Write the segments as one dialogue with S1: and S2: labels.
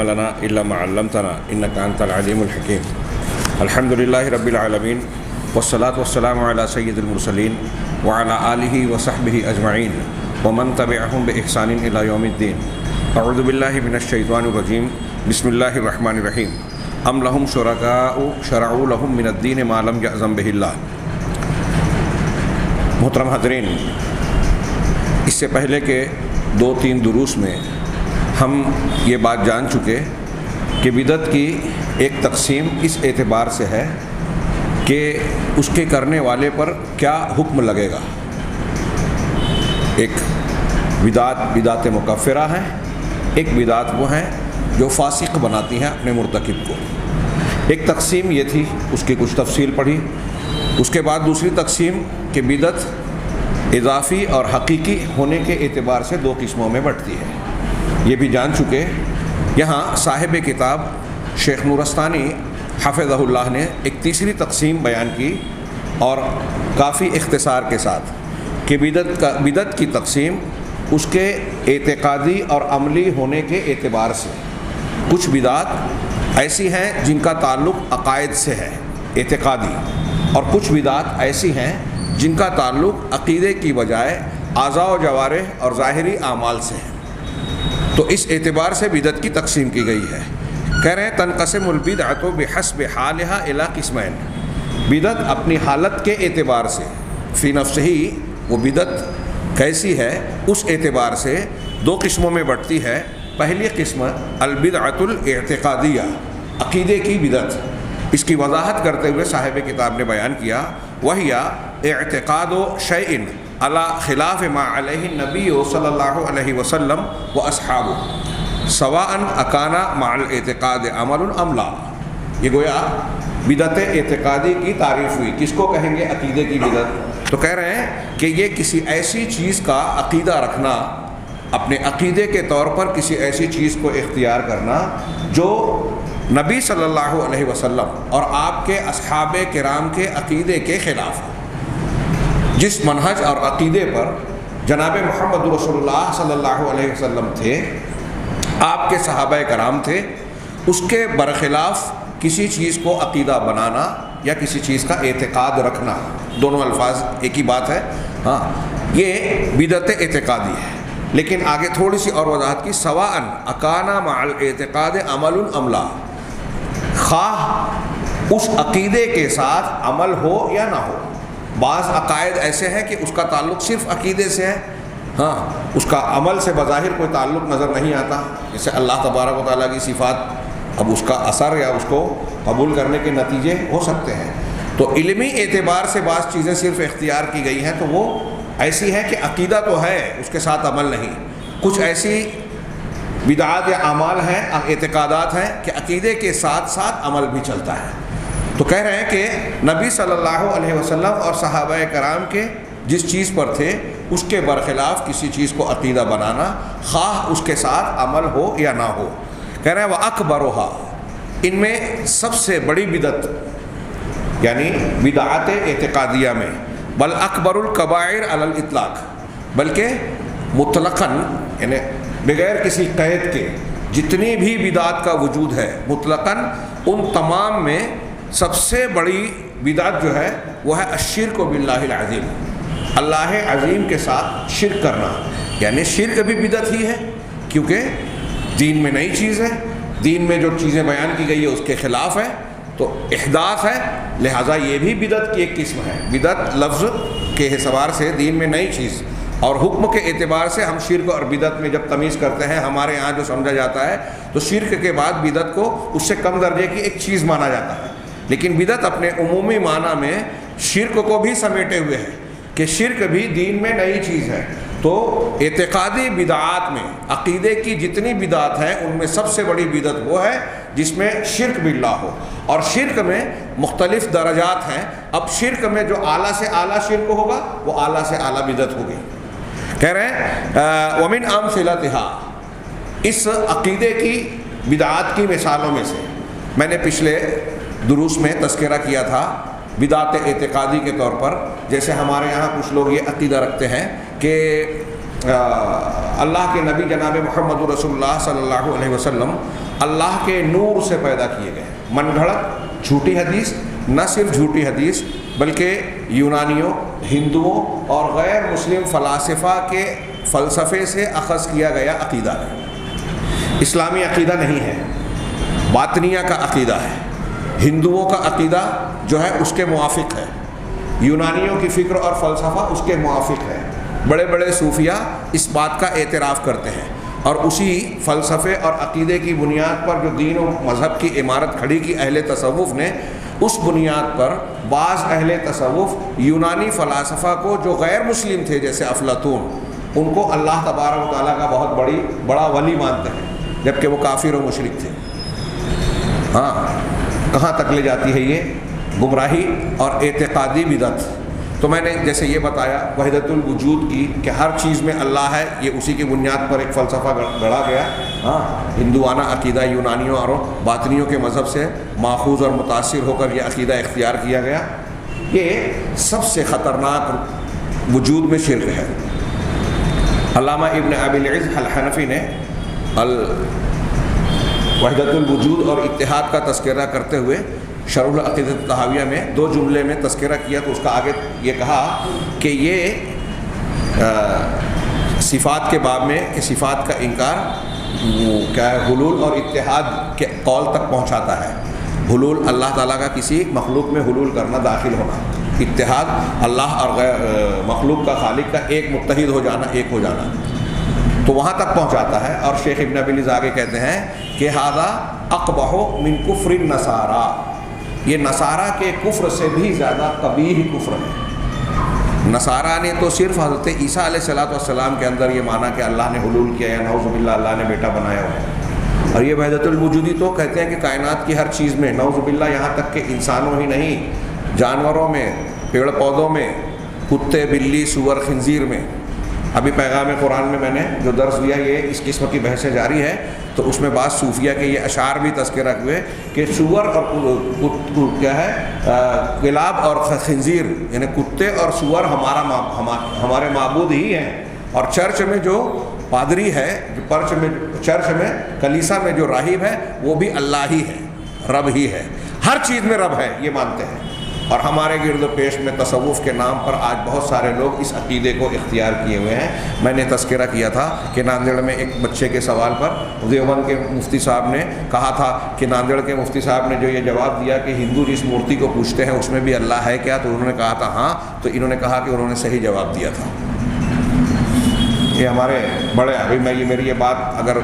S1: لنا إلا ما علمتنا إنك أنت العليم الحكيم. الحمد لله رب العالمين والصلاة والسلام على سيد المرسلين وعلى آله وصحبه أجمعين ومن تبعهم بإحسان إلى يوم الدين. أعوذ بالله من الشيطان الرجيم. بسم الله الرحمن الرحيم. أم لهم شركاء شرعوا لهم من الدين ما لم يأذن به الله. محترم حاضرین، اس سے پہلے کہ 2-3 دروس میں ہم یہ بات جان چکے کہ بدعت کی ایک تقسیم اس اعتبار سے ہے کہ اس کے کرنے والے پر کیا حکم لگے گا. ایک بدعت مکفرہ ہیں، ایک بدعت وہ ہیں جو فاسق بناتی ہیں اپنے مرتکب کو. ایک تقسیم یہ تھی، اس کی کچھ تفصیل پڑھی. اس کے بعد دوسری تقسیم کہ بدعت اضافی اور حقیقی ہونے کے اعتبار سے 2 قسموں میں بٹتی ہے، یہ بھی جان چکے. یہاں صاحب کتاب شیخ نورستانی حفظہ اللہ نے ایک تیسری تقسیم بیان کی اور کافی اختصار کے ساتھ کہ بدعت کی تقسیم اس کے اعتقادی اور عملی ہونے کے اعتبار سے. کچھ بدعت ایسی ہیں جن کا تعلق عقائد سے ہے، اعتقادی، اور کچھ بدعت ایسی ہیں جن کا تعلق عقیدے کی بجائے اعضاء و جوارح اور ظاہری اعمال سے ہے. تو اس اعتبار سے بدعت کی تقسیم کی گئی ہے. کہہ رہے ہیں تنقسم البدعۃ بحسب حالها الی قسمین. بدعت اپنی حالت کے اعتبار سے فی نفسہ ہی وہ بدعت کیسی ہے اس اعتبار سے 2 قسموں میں بٹتی ہے. پہلی قسم البدعۃ الاعتقادیہ، عقیدے کی بدعت. اس کی وضاحت کرتے ہوئے صاحب کتاب نے بیان کیا وہی اعتقاد شیء علی خلاف ما علیہ النبی صلی اللہ علیہ وسلم و اصحابہ سواء اکان مع الاعتقاد عمل ام لا. یہ گویا بدعت اعتقادی کی تعریف ہوئی. کس کو کہیں گے عقیدے کی بدعت؟ تو کہہ رہے ہیں کہ یہ کسی ایسی چیز کا عقیدہ رکھنا، اپنے عقیدے کے طور پر کسی ایسی چیز کو اختیار کرنا جو نبی صلی اللہ علیہ وسلم اور آپ کے اصحاب کرام کے عقیدے کے خلاف ہے. جس منہج اور عقیدے پر جناب محمد رسول اللہ صلی اللہ علیہ وسلم تھے، آپ کے صحابہ کرام تھے، اس کے برخلاف کسی چیز کو عقیدہ بنانا یا کسی چیز کا اعتقاد رکھنا، دونوں الفاظ ایک ہی بات ہے. ہاں، یہ بدعت اعتقادی ہے. لیکن آگے تھوڑی سی اور وضاحت کی. سواء اکانا مع الاعتقاد عمل ام لا، خواہ اس عقیدے کے ساتھ عمل ہو یا نہ ہو. بعض عقائد ایسے ہیں کہ اس کا تعلق صرف عقیدے سے ہے، ہاں، اس کا عمل سے بظاہر کوئی تعلق نظر نہیں آتا. جیسے اللہ تبارک و تعالیٰ کی صفات، اب اس کا اثر یا اس کو قبول کرنے کے نتیجے ہو سکتے ہیں. تو علمی اعتبار سے بعض چیزیں صرف اختیار کی گئی ہیں تو وہ ایسی ہے کہ عقیدہ تو ہے، اس کے ساتھ عمل نہیں. کچھ ایسی بدعات یا اعمال ہیں، اعتقادات ہیں کہ عقیدے کے ساتھ ساتھ عمل بھی چلتا ہے. تو کہہ رہے ہیں کہ نبی صلی اللہ علیہ وسلم اور صحابہ کرام کے جس چیز پر تھے اس کے برخلاف کسی چیز کو عقیدہ بنانا، خواہ اس کے ساتھ عمل ہو یا نہ ہو. کہہ رہے ہیں وَأَكْبَرُهَا، ان میں سب سے بڑی بدعت یعنی بدعات اعتقادیہ میں بل اکبر الکبائر علی الاطلاق، بلکہ مطلقاً یعنی بغیر کسی قید کے جتنی بھی بدعات کا وجود ہے مطلقاً ان تمام میں سب سے بڑی بدعت جو ہے وہ ہے الشرک باللہ العظیم، اللہ عظیم کے ساتھ شرک کرنا. یعنی شرک بھی بدعت ہی ہے کیونکہ دین میں نئی چیز ہے، دین میں جو چیزیں بیان کی گئی ہے اس کے خلاف ہے، تو احداث ہے، لہٰذا یہ بھی بدعت کی ایک قسم ہے. بدعت لفظ کے اعتبار سے دین میں نئی چیز، اور حکم کے اعتبار سے ہم شرک اور بدعت میں جب تمیز کرتے ہیں ہمارے یہاں جو سمجھا جاتا ہے تو شرک کے بعد بدعت کو اس سے کم درجے کی ایک چیز مانا جاتا ہے. لیکن بدعت اپنے عمومی معنی میں شرک کو بھی سمیٹے ہوئے ہے کہ شرک بھی دین میں نئی چیز ہے. تو اعتقادی بدعات میں عقیدے کی جتنی بدعات ہیں ان میں سب سے بڑی بدعت وہ ہے جس میں شرک باللہ ہو، اور شرک میں مختلف درجات ہیں. اب شرک میں جو اعلیٰ سے اعلیٰ شرک ہوگا وہ اعلیٰ سے اعلیٰ بدعت ہوگی. کہہ رہے ہیں ومن امثلتها، اس عقیدے کی بدعات کی مثالوں میں سے میں نے پچھلے دروس میں تذکرہ کیا تھا بدعت اعتقادی کے طور پر. جیسے ہمارے یہاں کچھ لوگ یہ عقیدہ رکھتے ہیں کہ اللہ کے نبی جناب محمد رسول اللہ صلی اللہ علیہ وسلم اللہ کے نور سے پیدا کیے گئے. من گھڑت جھوٹی حدیث، نہ صرف جھوٹی حدیث بلکہ یونانیوں، ہندوؤں اور غیر مسلم فلاسفہ کے فلسفے سے اخذ کیا گیا عقیدہ ہے. اسلامی عقیدہ نہیں ہے، باطنیہ کا عقیدہ ہے. ہندوؤں کا عقیدہ جو ہے اس کے موافق ہے، یونانیوں کی فکر اور فلسفہ اس کے موافق ہے. بڑے بڑے صوفیہ اس بات کا اعتراف کرتے ہیں، اور اسی فلسفے اور عقیدے کی بنیاد پر جو دین و مذہب کی عمارت کھڑی کی اہل تصوف نے، اس بنیاد پر بعض اہل تصوف یونانی فلاسفہ کو جو غیر مسلم تھے جیسے افلاطون، ان کو اللہ تبارک و تعالیٰ کا بہت بڑا ولی مانتے ہیں، جبکہ وہ کافر و مشرک تھے. ہاں، کہاں تک لے جاتی ہے یہ گمراہی اور اعتقادی بدعت. تو میں نے جیسے یہ بتایا وحدت الوجود کی کہ ہر چیز میں اللہ ہے، یہ اسی کی بنیاد پر ایک فلسفہ گڑھا گیا. ہاں، ہندوانہ عقیدہ یونانیوں اور باطنیوں کے مذہب سے ماخوذ اور متاثر ہو کر یہ عقیدہ اختیار کیا گیا. یہ سب سے خطرناک وجود میں شرک ہے. علامہ ابن ابی العز الحنفی نے وحدت الوجود اور اتحاد کا تذکرہ کرتے ہوئے شرح العقیدۃ الطحاویہ میں 2 جملے میں تذکرہ کیا، تو اس کا آگے یہ کہا کہ یہ صفات کے باب میں کہ صفات کا انکار کیا ہے، حلول اور اتحاد کے قول تک پہنچاتا ہے. حلول اللہ تعالیٰ کا کسی مخلوق میں حلول کرنا، داخل ہونا. اتحاد اللہ اور مخلوق کا خالق کا ایک متحد ہو جانا، ایک ہو جانا، تو وہاں تک پہنچاتا ہے. اور شیخ ابن ابی العز آگے کہتے ہیں کہ ھذا اقبح من کفر النصارى، یہ نصارہ کے کفر سے بھی زیادہ قبیح کفر ہے. نصارہ نے تو صرف حضرت عیسیٰ علیہ السلام کے اندر یہ مانا کہ اللہ نے حلول کیا یا نعوذ باللہ اللہ نے بیٹا بنایا ہوا ہے، اور یہ وحدت الوجودی تو کہتے ہیں کہ کائنات کی ہر چیز میں، نعوذ باللہ یہاں تک کہ انسانوں ہی نہیں، جانوروں میں، پیڑ پودوں میں، کتے بلی سور خنزیر میں. ابھی پیغام قرآن میں نے جو درس دیا، یہ اس قسم کی بحثیں جاری ہے، تو اس میں بعض صوفیہ کے یہ اشعار بھی تذکرہ ہوئے کہ سور اور کیا ہے، کلاب اور خنزیر یعنی کتے اور سور ہمارے معبود ہی ہیں، اور چرچ میں جو پادری ہے، جو چرچ میں کلیسا میں جو راہب ہے، وہ بھی اللہ ہی ہے، رب ہی ہے، ہر چیز میں رب ہے، یہ مانتے ہیں. اور ہمارے گرد و پیش میں تصوف کے نام پر آج بہت سارے لوگ اس عقیدے کو اختیار کیے ہوئے ہیں. میں نے تذکرہ کیا تھا کہ ناندیڑ میں ایک بچے کے سوال پر دیوبند کے مفتی صاحب نے کہا تھا کہ ناندیڑ کے مفتی صاحب نے جو یہ جواب دیا کہ ہندو جس مورتی کو پوجتے ہیں اس میں بھی اللہ ہے کیا، تو انہوں نے کہا تھا ہاں، تو انہوں نے کہا کہ انہوں نے صحیح جواب دیا تھا. یہ ہمارے بڑے، ابھی میری یہ بات اگر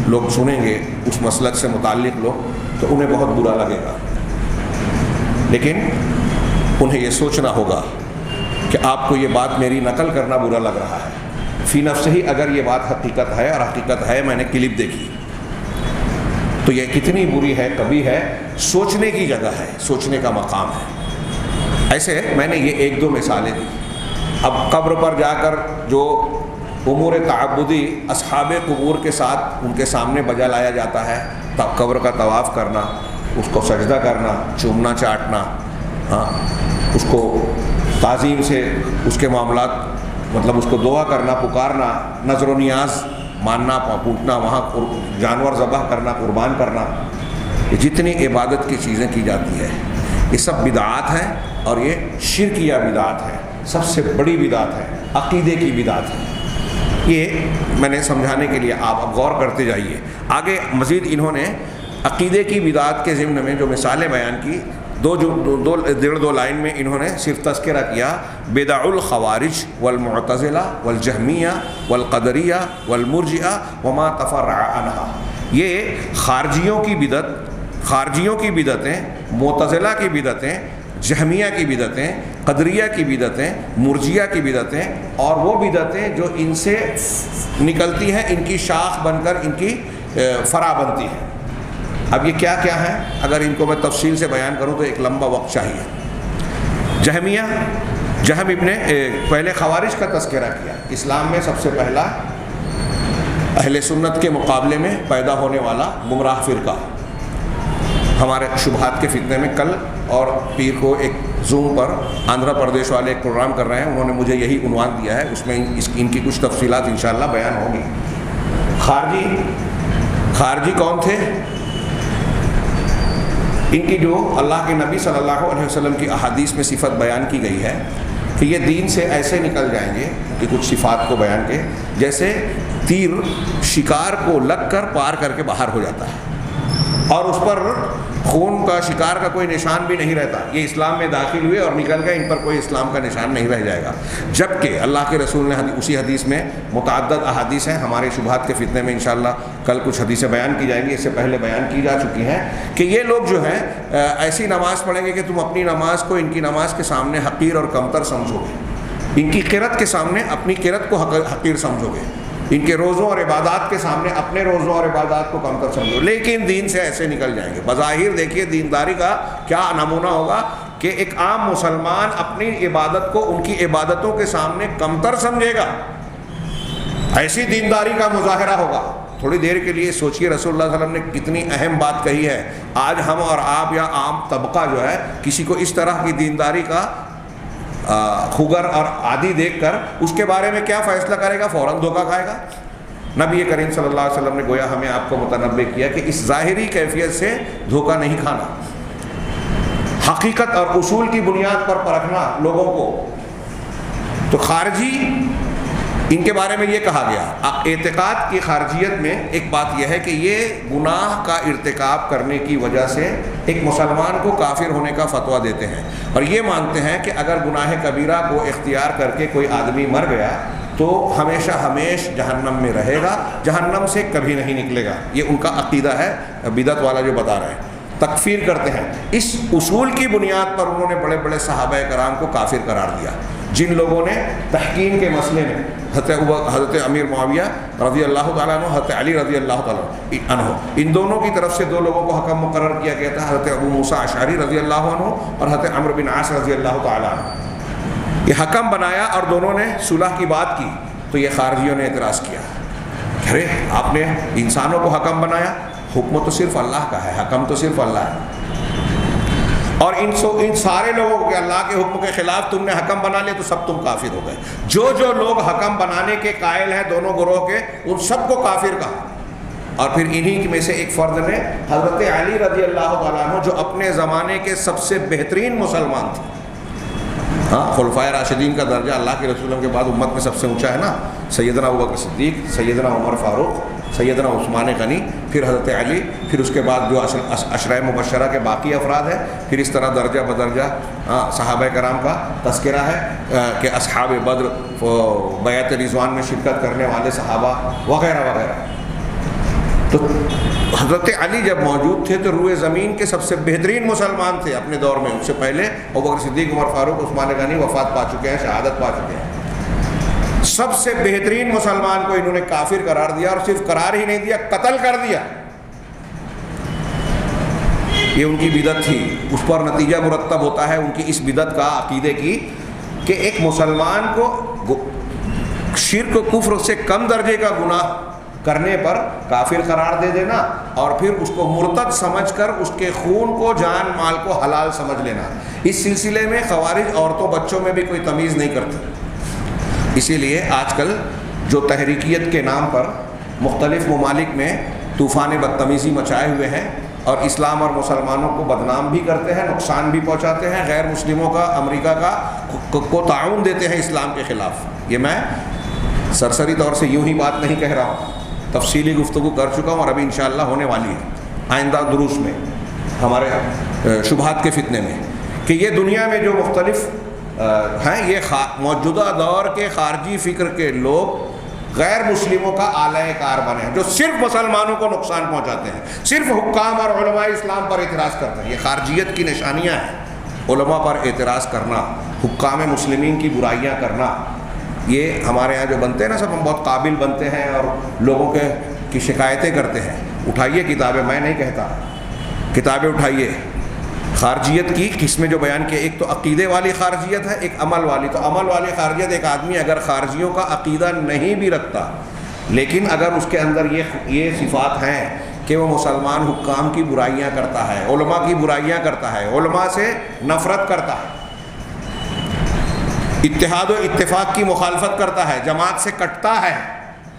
S1: لوگ سنیں گے اس مسلک سے متعلق لوگ، تو انہیں بہت برا لگے گا، لیکن انہیں یہ سوچنا ہوگا کہ آپ کو یہ بات میری نقل کرنا برا لگ رہا ہے. فی نفس ہی اگر یہ بات حقیقت ہے، اور حقیقت ہے، میں نے کلپ دیکھی، تو یہ کتنی بری ہے، کبھی ہے، سوچنے کی جگہ ہے، سوچنے کا مقام ہے. ایسے میں نے یہ 1-2 مثالیں دی. اب قبر پر جا کر جو امور تعبدی اصحاب قبور کے ساتھ ان کے سامنے بجا لایا جاتا ہے، قبر کا طواف کرنا، اس کو سجدہ کرنا، چومنا چاٹنا، ہاں، اس کو تعظیم سے اس کے معاملات، مطلب اس کو دعا کرنا، پکارنا، نظر و نیاز ماننا، پوچھنا، وہاں جانور ذبح کرنا، قربان کرنا، یہ جتنی عبادت کی چیزیں کی جاتی ہے، یہ سب بدعات ہیں، اور یہ شرکیہ بدعات ہے، سب سے بڑی بدعات ہے، عقیدے کی بدعات ہے. یہ میں نے سمجھانے کے لیے آپ اب غور کرتے جائیے. آگے مزید انہوں نے عقیدے کی بدعات کے ضمن میں جو مثالیں بیان کی، 2 لائن میں انہوں نے صرف تذکرہ کیا: بدع الخوارج والمعتزلہ والجہمیہ والقدریہ والمرجئہ وما تفرع عنها. یہ خارجیوں کی بدعتیں، معتزلہ کی بدعتیں، جہمیہ کی بدعتیں، قدریہ کی بدعتیں، مرجئہ کی بدعتیں، اور وہ بدعتیں جو ان سے نکلتی ہیں، ان کی شاخ بن کر ان کی فرع بنتی ہیں. اب یہ کیا کیا ہے، اگر ان کو میں تفصیل سے بیان کروں تو ایک لمبا وقت چاہیے. جہمیہ، جہم ابن، پہلے خوارج کا تذکرہ کیا. اسلام میں سب سے پہلا اہل سنت کے مقابلے میں پیدا ہونے والا گمراہ فرقہ. ہمارے شبہات کے فتنے میں کل اور پیر کو ایک زوم پر آندھرا پردیش والے ایک پروگرام کر رہے ہیں، انہوں نے مجھے یہی عنوان دیا ہے، اس میں ان کی کچھ تفصیلات انشاءاللہ بیان ہوگی۔ خارجی کون تھے؟ ان کی جو اللہ کے نبی صلی اللہ علیہ وسلم کی احادیث میں صفت بیان کی گئی ہے کہ یہ دین سے ایسے نکل جائیں گے کہ کچھ صفات کو بیان کے جیسے تیر شکار کو لگ کر پار کر کے باہر ہو جاتا ہے اور اس پر خون کا شکار کا کوئی نشان بھی نہیں رہتا، یہ اسلام میں داخل ہوئے اور نکل گئے، ان پر کوئی اسلام کا نشان نہیں رہ جائے گا۔ جبکہ اللہ کے رسول نے اسی حدیث میں متعدد احادیث ہیں، ہمارے شبہات کے فتنے میں انشاءاللہ کل کچھ حدیثیں بیان کی جائیں گی، اس سے پہلے بیان کی جا چکی ہیں کہ یہ لوگ جو ہیں ایسی نماز پڑھیں گے کہ تم اپنی نماز کو ان کی نماز کے سامنے حقیر اور کمتر سمجھو گے، ان کی قرت کے سامنے اپنی قرت کو حقیر سمجھو گے، ان کے روزوں اور عبادات کے سامنے اپنے روزوں اور عبادات کو کمتر سمجھو، لیکن دین سے ایسے نکل جائیں گے۔ بظاہر دیکھیے دینداری کا کیا نمونہ ہوگا کہ ایک عام مسلمان اپنی عبادت کو ان کی عبادتوں کے سامنے کمتر سمجھے گا، ایسی دینداری کا مظاہرہ ہوگا۔ تھوڑی دیر کے لیے سوچیے رسول اللہ صلی اللہ علیہ وسلم نے کتنی اہم بات کہی ہے۔ آج ہم اور آپ یا عام طبقہ جو ہے کسی کو اس طرح کی دینداری کا خوگر اور عادی دیکھ کر اس کے بارے میں کیا فیصلہ کرے گا؟ فوراً دھوکہ کھائے گا۔ نبی کریم صلی اللہ علیہ وسلم نے گویا ہمیں آپ کو متنبہ کیا کہ اس ظاہری کیفیت سے دھوکہ نہیں کھانا، حقیقت اور اصول کی بنیاد پر پرکھنا لوگوں کو۔ تو خارجی ان کے بارے میں یہ کہا گیا، اعتقاد کی خارجیت میں ایک بات یہ ہے کہ یہ گناہ کا ارتکاب کرنے کی وجہ سے ایک مسلمان کو کافر ہونے کا فتویٰ دیتے ہیں، اور یہ مانتے ہیں کہ اگر گناہ کبیرہ کو اختیار کر کے کوئی آدمی مر گیا تو ہمیشہ جہنم میں رہے گا، جہنم سے کبھی نہیں نکلے گا۔ یہ ان کا عقیدہ ہے، بدعت والا جو بتا رہے ہیں، تکفیر کرتے ہیں۔ اس اصول کی بنیاد پر انہوں نے بڑے بڑے صحابہ کرام کو کافر قرار دیا، جن لوگوں نے تحکیم کے مسئلے میں حضرت امیر معاویہ رضی اللہ تعالیٰ عنہ، حضرت علی رضی اللہ تعالیٰ عنہ، ان دونوں کی طرف سے دو لوگوں کو حکم مقرر کیا گیا تھا، حضرت ابو موسیٰ اشعری رضی اللہ عنہ اور حضرت عمرو بن عاص رضی اللہ تعالیٰ عنہ۔ یہ حکم بنایا اور دونوں نے صلح کی بات کی، تو یہ خارجیوں نے اعتراض کیا، ارے آپ نے انسانوں کو حکم بنایا، حکم تو صرف اللہ کا ہے، حکم تو صرف اللہ ہے، اور ان سارے لوگوں کو اللہ کے حکم کے خلاف تم نے حکم بنا لیا تو سب تم کافر ہو گئے۔ جو لوگ حکم بنانے کے قائل ہیں دونوں گروہ کے، ان سب کو کافر کہا۔ اور پھر انہی میں سے ایک فرد نے حضرت علی رضی اللہ تعالیٰ عنہ، جو اپنے زمانے کے سب سے بہترین مسلمان تھے، خلفائے راشدین کا درجہ اللہ کے رسول کے بعد امت میں سب سے اونچا ہے نا، سیدنا ابوبکر صدیق، سیدنا عمر فاروق، سیدنا عثمان غنی، پھر حضرت علی، پھر اس کے بعد جو عشرہ مبشرہ کے باقی افراد ہیں، پھر اس طرح درجہ بدرجہ صحابہ کرام کا تذکرہ ہے کہ اصحاب بدر، بیعت رضوان میں شرکت کرنے والے صحابہ وغیرہ وغیرہ۔ تو حضرت علی جب موجود تھے تو روئے زمین کے سب سے بہترین مسلمان تھے اپنے دور میں، ان سے پہلے ابوبکر صدیق، عمر فاروق، عثمان غنی وفات پا چکے ہیں، شہادت پا چکے ہیں۔ سب سے بہترین مسلمان کو انہوں نے کافر قرار دیا، اور صرف قرار ہی نہیں دیا، قتل کر دیا۔ یہ ان کی بدعت تھی، اس پر نتیجہ مرتب ہوتا ہے ان کی اس بدعت کا، عقیدے کی، کہ ایک مسلمان کو شرک و کفر سے کم درجے کا گناہ کرنے پر کافر قرار دے دینا، اور پھر اس کو مرتد سمجھ کر اس کے خون کو، جان مال کو حلال سمجھ لینا۔ اس سلسلے میں خوارج عورتوں بچوں میں بھی کوئی تمیز نہیں کرتی۔ اسی لیے آج کل جو تحریکیت کے نام پر مختلف ممالک میں طوفان بدتمیزی مچائے ہوئے ہیں، اور اسلام اور مسلمانوں کو بدنام بھی کرتے ہیں، نقصان بھی پہنچاتے ہیں، غیر مسلموں کا، امریکہ کا کو تعاون دیتے ہیں اسلام کے خلاف۔ یہ میں سرسری طور سے یوں ہی بات نہیں کہہ رہا ہوں، تفصیلی گفتگو کر چکا ہوں، اور ابھی انشاءاللہ ہونے والی ہے آئندہ دروس میں ہمارے شبہات کے فتنے میں، کہ یہ دنیا میں جو مختلف ہیں، یہ موجودہ دور کے خارجی فکر کے لوگ غیر مسلموں کا آلہ کار بنے ہیں، جو صرف مسلمانوں کو نقصان پہنچاتے ہیں، صرف حکام اور علماء اسلام پر اعتراض کرتے ہیں۔ یہ خارجیت کی نشانیاں ہیں، علماء پر اعتراض کرنا، حکام مسلمین کی برائیاں کرنا۔ یہ ہمارے ہاں جو بنتے ہیں نا، سب ہم بہت قابل بنتے ہیں اور لوگوں کی شکایتیں کرتے ہیں۔ اٹھائیے کتابیں، میں نہیں کہتا، کتابیں اٹھائیے۔ خارجیت کی قسمیں جو بیان کی، ایک تو عقیدے والی خارجیت ہے، ایک عمل والی۔ تو عمل والی خارجیت، ایک آدمی اگر خارجیوں کا عقیدہ نہیں بھی رکھتا، لیکن اگر اس کے اندر یہ صفات ہیں کہ وہ مسلمان حکام کی برائیاں کرتا ہے، علماء کی برائیاں کرتا ہے، علماء سے نفرت کرتا ہے، اتحاد و اتفاق کی مخالفت کرتا ہے، جماعت سے کٹتا ہے،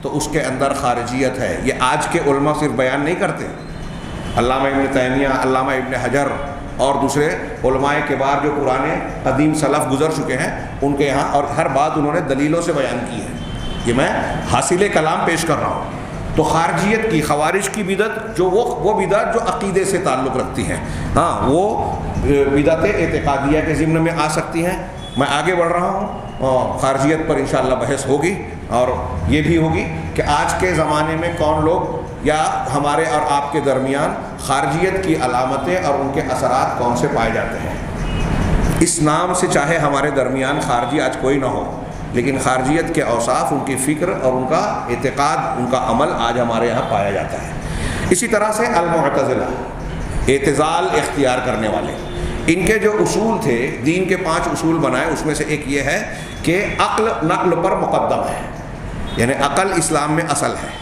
S1: تو اس کے اندر خارجیت ہے۔ یہ آج کے علماء صرف بیان نہیں کرتے، علامہ ابن تیمیہ، علامہ ابن حجر اور دوسرے علماء کبار جو پرانے قدیم سلف گزر چکے ہیں، ان کے یہاں، اور ہر بات انہوں نے دلیلوں سے بیان کی ہے۔ یہ میں حاصل کلام پیش کر رہا ہوں۔ تو خارجیت کی، خوارج کی بدعت، جو وہ بدعت جو عقیدے سے تعلق رکھتی ہیں، ہاں وہ بدعت اعتقادیہ کے ضمن میں آ سکتی ہیں۔ میں آگے بڑھ رہا ہوں، خارجیت پر انشاءاللہ بحث ہوگی، اور یہ بھی ہوگی کہ آج کے زمانے میں کون لوگ یا ہمارے اور آپ کے درمیان خارجیت کی علامتیں اور ان کے اثرات کون سے پائے جاتے ہیں۔ اس نام سے چاہے ہمارے درمیان خارجی آج کوئی نہ ہو، لیکن خارجیت کے اوصاف، ان کی فکر اور ان کا اعتقاد، ان کا عمل آج ہمارے یہاں پایا جاتا ہے۔ اسی طرح سے المعتزلہ، اعتزال اختیار کرنے والے، ان کے جو اصول تھے، دین کے 5 اصول بنائے، اس میں سے ایک یہ ہے کہ عقل نقل پر مقدم ہے، یعنی عقل اسلام میں اصل ہے۔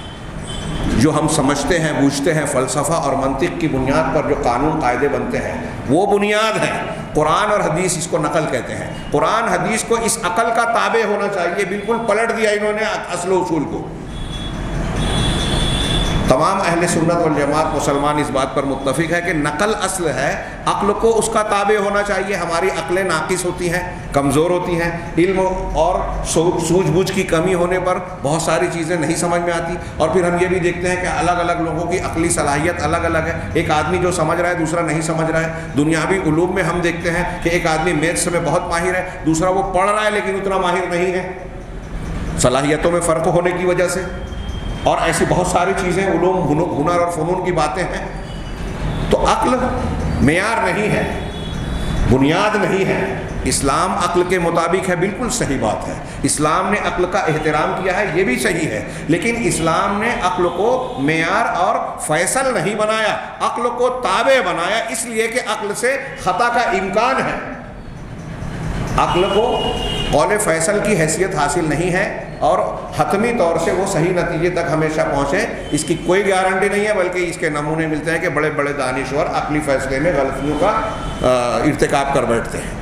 S1: جو ہم سمجھتے ہیں، بوجھتے ہیں، فلسفہ اور منطق کی بنیاد پر جو قانون قاعدے بنتے ہیں، وہ بنیاد ہے۔ قرآن اور حدیث اس کو نقل کہتے ہیں۔ قرآن حدیث کو اس عقل کا تابع ہونا چاہیے، بالکل پلٹ دیا انہوں نے اصل و اصول کو۔ تمام اہل سنت والجماعت مسلمان اس بات پر متفق ہے کہ نقل اصل ہے، عقل کو اس کا تابع ہونا چاہیے۔ ہماری عقلیں ناقص ہوتی ہیں، کمزور ہوتی ہیں، علم اور سوجھ بوجھ کی کمی ہونے پر بہت ساری چیزیں نہیں سمجھ میں آتی، اور پھر ہم یہ بھی دیکھتے ہیں کہ الگ الگ لوگوں کی عقلی صلاحیت الگ الگ ہے۔ ایک آدمی جو سمجھ رہا ہے دوسرا نہیں سمجھ رہا ہے۔ دنیاوی علوم میں ہم دیکھتے ہیں کہ ایک آدمی میتھس میں بہت ماہر ہے، دوسرا وہ پڑھ رہا ہے لیکن اتنا ماہر نہیں ہے، صلاحیتوں میں فرق ہونے کی وجہ سے۔ اور ایسی بہت ساری چیزیں، علوم، ہنر اور فنون کی باتیں ہیں۔ تو عقل معیار نہیں ہے، بنیاد نہیں ہے۔ اسلام عقل کے مطابق ہے، بالکل صحیح بات ہے۔ اسلام نے عقل کا احترام کیا ہے، یہ بھی صحیح ہے، لیکن اسلام نے عقل کو معیار اور فیصل نہیں بنایا، عقل کو تابع بنایا، اس لیے کہ عقل سے خطا کا امکان ہے۔ عقل کو قول فیصل کی حیثیت حاصل نہیں ہے، اور حتمی طور سے وہ صحیح نتیجے تک ہمیشہ پہنچے، اس کی کوئی گارنٹی نہیں ہے، بلکہ اس کے نمونے ملتے ہیں کہ بڑے بڑے دانشور عقلی فیصلے میں غلطیوں کا ارتکاب کر بیٹھتے ہیں،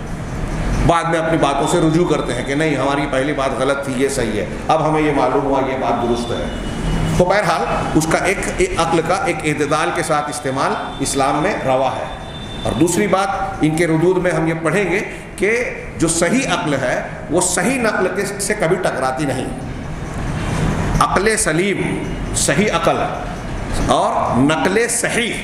S1: بعد میں اپنی باتوں سے رجوع کرتے ہیں کہ نہیں، ہماری پہلی بات غلط تھی، یہ صحیح ہے، اب ہمیں یہ معلوم ہوا یہ بات درست ہے۔ تو بہرحال اس کا ایک عقل کا ایک اعتدال کے ساتھ استعمال اسلام میں روا ہے۔ اور دوسری بات، ان کے ردود میں ہم یہ پڑھیں گے کہ جو صحیح عقل ہے وہ صحیح نقل سے کبھی ٹکراتی نہیں۔ عقل سلیم، صحیح عقل، اور نقل صحیح،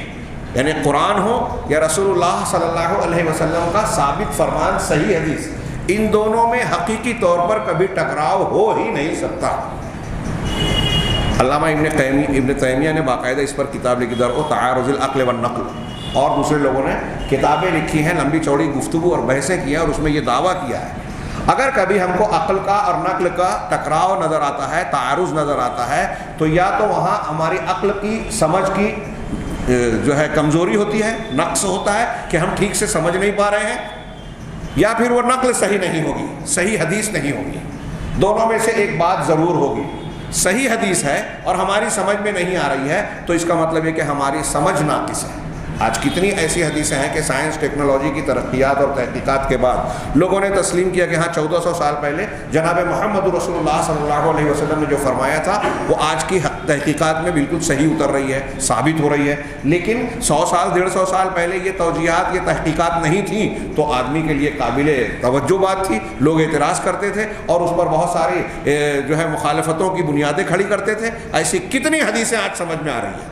S1: یعنی قرآن ہو یا رسول اللہ صلی اللہ علیہ وسلم کا ثابت فرمان، صحیح حدیث، ان دونوں میں حقیقی طور پر کبھی ٹکراؤ ہو ہی نہیں سکتا۔ علامہ ابن تیمیہ نے باقاعدہ اس پر کتاب لکھی، درء تعارض العقل والنقل، اور دوسرے لوگوں نے کتابیں لکھی ہیں، لمبی چوڑی گفتگو اور بحثیں کی ہیں، اور اس میں یہ دعویٰ کیا ہے اگر کبھی ہم کو عقل کا اور نقل کا ٹکراؤ نظر آتا ہے، تعارض نظر آتا ہے، تو یا تو وہاں ہماری عقل کی سمجھ کی جو ہے کمزوری ہوتی ہے، نقص ہوتا ہے کہ ہم ٹھیک سے سمجھ نہیں پا رہے ہیں، یا پھر وہ نقل صحیح نہیں ہوگی، صحیح حدیث نہیں ہوگی۔ دونوں میں سے ایک بات ضرور ہوگی، صحیح حدیث ہے اور ہماری سمجھ میں نہیں آ رہی ہے، تو اس کا مطلب یہ کہ ہماری سمجھ ناقص ہے۔ آج کتنی ایسی حدیثیں ہیں کہ سائنس ٹیکنالوجی کی ترقیات اور تحقیقات کے بعد لوگوں نے تسلیم کیا کہ ہاں 1400 سال پہلے جناب محمد رسول اللہ صلی اللہ علیہ وسلم نے جو فرمایا تھا وہ آج کی تحقیقات میں بالکل صحیح اتر رہی ہے، ثابت ہو رہی ہے، لیکن 100 سال 150 سال پہلے یہ توجیہات، یہ تحقیقات نہیں تھیں، تو آدمی کے لیے قابل توجہ بات تھی، لوگ اعتراض کرتے تھے اور اس پر بہت ساری جو ہے مخالفتوں کی بنیادیں کھڑی کرتے تھے۔ ایسی کتنی حدیثیں آج سمجھ میں آ رہی ہیں۔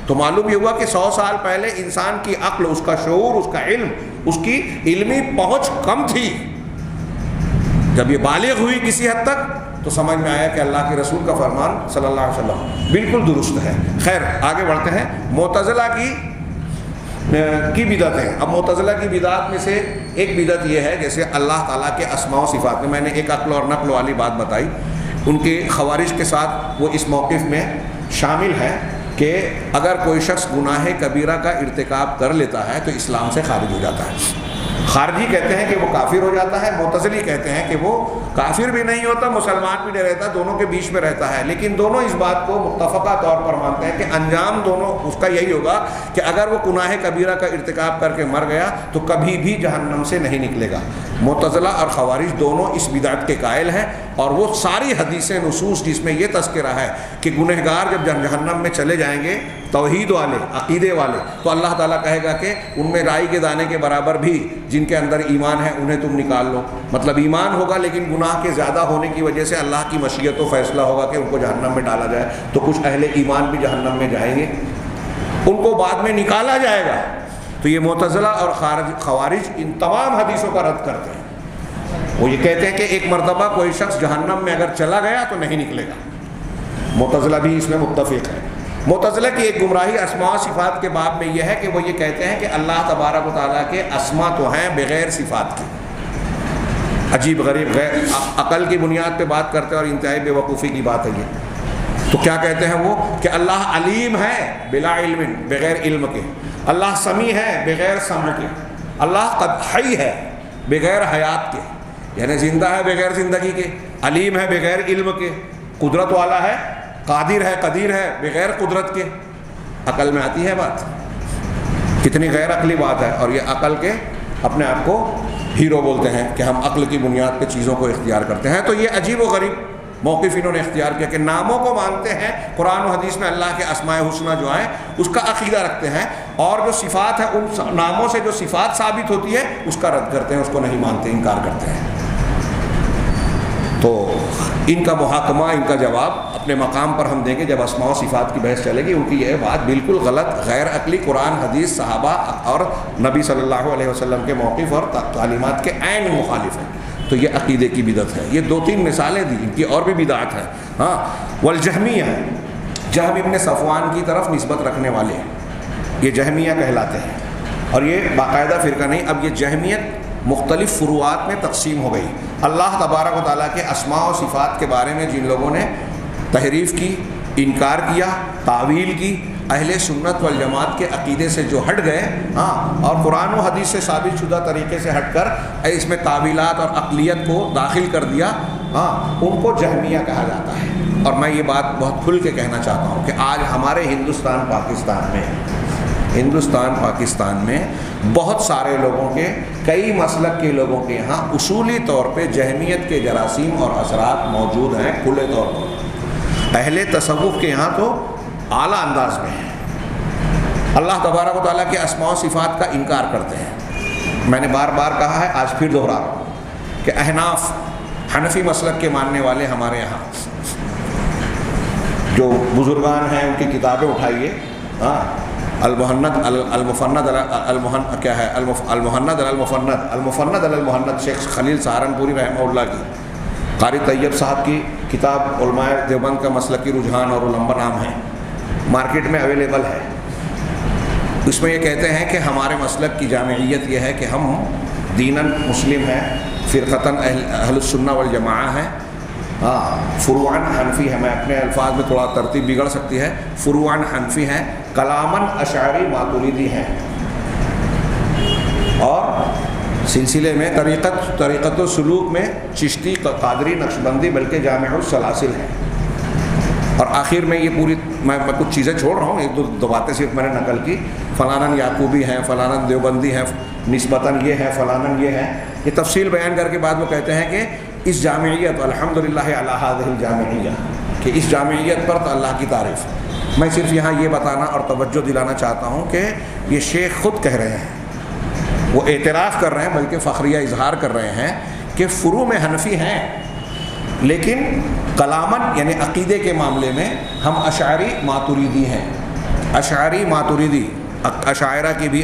S1: تو معلوم یہ ہوا کہ 100 سال پہلے انسان کی عقل، اس کا شعور، اس کا علم، اس کی علمی پہنچ کم تھی۔ جب یہ بالغ ہوئی کسی حد تک تو سمجھ میں آیا کہ اللہ کے رسول کا فرمان صلی اللہ علیہ وسلم بالکل درست ہے۔ خیر، آگے بڑھتے ہیں۔ معتزلہ کی بدعتیں۔ اب معتزلہ کی بدعات میں سے ایک بدعت یہ ہے، جیسے اللہ تعالیٰ کے اسماء و صفات میں نے ایک عقل اور نقل والی بات بتائی، ان کے خوارج کے ساتھ وہ اس موقف میں شامل ہے کہ اگر کوئی شخص گناہ کبیرہ کا ارتکاب کر لیتا ہے تو اسلام سے خارج ہو جاتا ہے۔ خارجی کہتے ہیں کہ وہ کافر ہو جاتا ہے، معتزلی کہتے ہیں کہ وہ کافر بھی نہیں ہوتا، مسلمان بھی نہیں رہتا، دونوں کے بیچ میں رہتا ہے، لیکن دونوں اس بات کو متفقہ طور پر مانتے ہیں کہ انجام دونوں اس کا یہی ہوگا کہ اگر وہ گناہ کبیرہ کا ارتکاب کر کے مر گیا تو کبھی بھی جہنم سے نہیں نکلے گا۔ معتزلہ اور خوارج دونوں اس بدعت کے قائل ہیں، اور وہ ساری حدیثیں نصوص جس میں یہ تذکرہ ہے کہ گنہگار جب جہنم میں چلے جائیں گے توحید والے، عقیدے والے، تو اللہ تعالیٰ کہے گا کہ ان میں رائی کے دانے کے برابر بھی جن کے اندر ایمان ہے انہیں تم نکال لو۔ مطلب ایمان ہوگا لیکن گناہ کے زیادہ ہونے کی وجہ سے اللہ کی مشیت و فیصلہ ہوگا کہ ان کو جہنم میں ڈالا جائے، تو کچھ اہل ایمان بھی جہنم میں جائیں گے، ان کو بعد میں نکالا جائے گا۔ تو یہ معتزلہ اور خوارج ان تمام حدیثوں کا رد کرتے ہیں۔ وہ یہ کہتے ہیں کہ ایک مرتبہ کوئی شخص جہنم میں اگر چلا گیا تو نہیں نکلے گا۔ معتزلہ بھی اس میں متفق ہے۔ معتزلہ کی ایک گمراہی اسماء و صفات کے باب میں یہ ہے کہ وہ یہ کہتے ہیں کہ اللہ تبارک و تعالیٰ کے اسماء تو ہیں بغیر صفات کے۔ عجیب غریب غیر عقل کی بنیاد پہ بات کرتے ہیں اور انتہائی بے وقوفی کی بات ہے یہ۔ تو کیا کہتے ہیں وہ کہ اللہ علیم ہے بلا علم، بغیر علم کے، اللہ سمیع ہے بغیر سمع کے، اللہ قد حی ہے بغیر حیات کے، یعنی زندہ ہے بغیر زندگی کے، علیم ہے بغیر علم کے، قدرت والا ہے، قادر ہے، قدیر ہے بغیر قدرت کے۔ عقل میں آتی ہے بات؟ کتنی غیر عقلی بات ہے، اور یہ عقل کے اپنے آپ کو ہیرو بولتے ہیں کہ ہم عقل کی بنیاد پہ چیزوں کو اختیار کرتے ہیں۔ تو یہ عجیب و غریب موقف انہوں نے اختیار کیا کہ ناموں کو مانتے ہیں، قرآن و حدیث میں اللہ کے اسماء حسنہ جو ہیں اس کا عقیدہ رکھتے ہیں، اور جو صفات ہیں ان ناموں سے جو صفات ثابت ہوتی ہے اس کا رد کرتے ہیں، اس کو نہیں مانتے، انکار کرتے ہیں۔ تو ان کا محاکمہ، ان کا جواب اپنے مقام پر ہم دیں گے جب اسماء و صفات کی بحث چلے گی۔ ان کی یہ بات بالکل غلط، غیر عقلی، قرآن حدیث صحابہ اور نبی صلی اللہ علیہ وسلم کے موقف اور تعلیمات کے عین مخالف ہے۔ تو یہ عقیدے کی بدعت ہے۔ یہ دو تین مثالیں دی، ان کی اور بھی بدعت ہے۔ ہاں، والجہمیہ، جہم ابن صفوان کی طرف نسبت رکھنے والے ہیں، یہ جہمیہ کہلاتے ہیں، اور یہ باقاعدہ فرقہ نہیں، اب یہ جہمیت مختلف فروعات میں تقسیم ہو گئی۔ اللہ تبارک و تعالیٰ کے اسماء و صفات کے بارے میں جن لوگوں نے تحریف کی، انکار کیا، تعویل کی، اہل سنت والجماعت کے عقیدے سے جو ہٹ گئے، اور قرآن و حدیث سے ثابت شدہ طریقے سے ہٹ کر اس میں تعویلات اور عقلیت کو داخل کر دیا، ان کو جہمیہ کہا جاتا ہے۔ اور میں یہ بات بہت کھل کے کہنا چاہتا ہوں کہ آج ہمارے ہندوستان پاکستان میں بہت سارے لوگوں کے، کئی مسلک کے لوگوں کے یہاں اصولی طور پہ جہمیت کے جراثیم اور اثرات موجود ہیں کھلے طور پر۔ اہل تصوف کے یہاں تو اعلیٰ انداز میں ہیں، اللہ تبارک و تعالیٰ کے اسماء و صفات کا انکار کرتے ہیں۔ میں نے بار بار کہا ہے، آج پھر دوہرا رہا ہوں کہ احناف، حنفی مسلک کے ماننے والے ہمارے یہاں جو بزرگان ہیں ان کی کتابیں اٹھائیے، المفند شیخ خلیل سہارنپوری رحمہ اللہ کی، قاری طیب صاحب کی کتاب علماء دیوبند کا مسلکی رجحان اور علماء نام ہے، مارکیٹ میں اویلیبل ہے۔ اس میں یہ کہتے ہیں کہ ہمارے مسلک کی جامعیت یہ ہے کہ ہم دیناً مسلم ہیں، فرقتاً اہل السنہ والجماعہ ہیں، فروعاً حنفی ہے، میں اپنے الفاظ میں تھوڑا ترتیب بگڑ سکتی ہے، فروعاً حنفی ہیں، کلاماً اشعری ماتریدی ہیں، اور سلسلے میں طریقت و سلوک میں چشتی، قادری، نقشبندی، بلکہ جامع السلاسل ہیں۔ اور آخر میں یہ پوری میں کچھ چیزیں چھوڑ رہا ہوں، ایک دو باتیں صرف میں نے نقل کی، فلاناً یعقوبی ہیں، فلاناً دیوبندی ہیں، نسبتاً یہ ہے، فلاناً یہ ہے، یہ تفصیل بیان کر کے بعد وہ کہتے ہیں کہ اس جامعیت، الحمدللہ علی ہذہ الجامعیہ، کہ اس جامعیت پر تو اللہ کی تعریف۔ میں صرف یہاں یہ بتانا اور توجہ دلانا چاہتا ہوں کہ یہ شیخ خود کہہ رہے ہیں، وہ اعتراف کر رہے ہیں، بلکہ فخریہ اظہار کر رہے ہیں کہ فروع میں حنفی ہیں، لیکن کلامن یعنی عقیدے کے معاملے میں ہم اشعری ماتریدی ہیں۔ اشعری ماتریدی، اشاعرہ کی بھی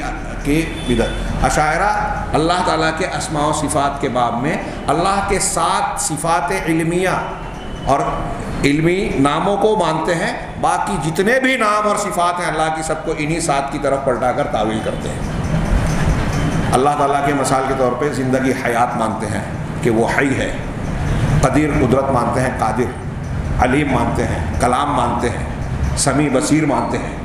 S1: بدعت۔ اشاعرہ اللہ تعالیٰ کے اسماء و صفات کے باب میں اللہ کے 7 صفات علمیہ اور علمی ناموں کو مانتے ہیں، باقی جتنے بھی نام اور صفات ہیں اللہ کی، سب کو انہی 7 کی طرف پلٹا کر تعویل کرتے ہیں۔ اللہ تعالیٰ کے مثال کے طور پہ زندگی، حیات مانتے ہیں کہ وہ حی ہے، قدیر قدرت مانتے ہیں، قادر، علیم مانتے ہیں، کلام مانتے ہیں، سمیع بصیر مانتے ہیں،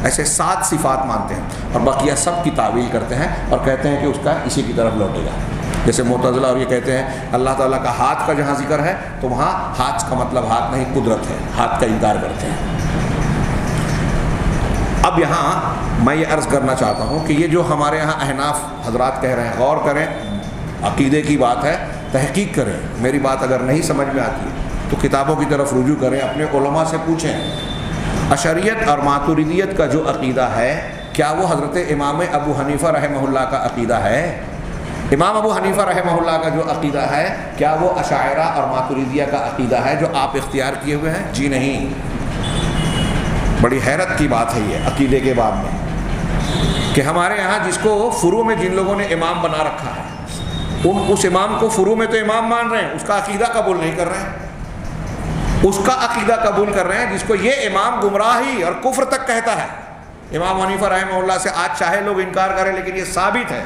S1: ایسے 7 صفات مانتے ہیں اور بقیہ سب کی تعویل کرتے ہیں اور کہتے ہیں کہ اس کا اسی کی طرف لوٹے گا. جیسے معتزلہ اور یہ کہتے ہیں اللہ تعالیٰ کا ہاتھ کا جہاں ذکر ہے تو وہاں ہاتھ کا مطلب ہاتھ نہیں قدرت ہے، ہاتھ کا انکار کرتے ہیں. اب یہاں میں یہ عرض کرنا چاہتا ہوں کہ یہ جو ہمارے یہاں احناف حضرات کہہ رہے ہیں، غور کریں، عقیدے کی بات ہے، تحقیق کریں. میری بات اگر نہیں سمجھ میں آتی ہے تو کتابوں کی طرف رجوع کریں، اپنے علماء سے پوچھیں. اشعریت اور ماتریدیت کا جو عقیدہ ہے کیا وہ حضرت امام ابو حنیفہ رحمہ اللہ کا عقیدہ ہے؟ امام ابو حنیفہ رحمہ اللہ کا جو عقیدہ ہے کیا وہ اشاعرہ اور ماتریدیہ کا عقیدہ ہے جو آپ اختیار کیے ہوئے ہیں؟ جی نہیں. بڑی حیرت کی بات ہے یہ عقیدے کے باب میں کہ ہمارے یہاں جس کو فروع میں جن لوگوں نے امام بنا رکھا ہے اس امام کو فروع میں تو امام مان رہے ہیں، اس کا عقیدہ قبول نہیں کر رہے ہیں. اس کا عقیدہ قبول کر رہے ہیں جس کو یہ امام گمراہی اور کفر تک کہتا ہے. امام حنیفہ رحمہ اللہ سے آج چاہے لوگ انکار کریں لیکن یہ ثابت ہے،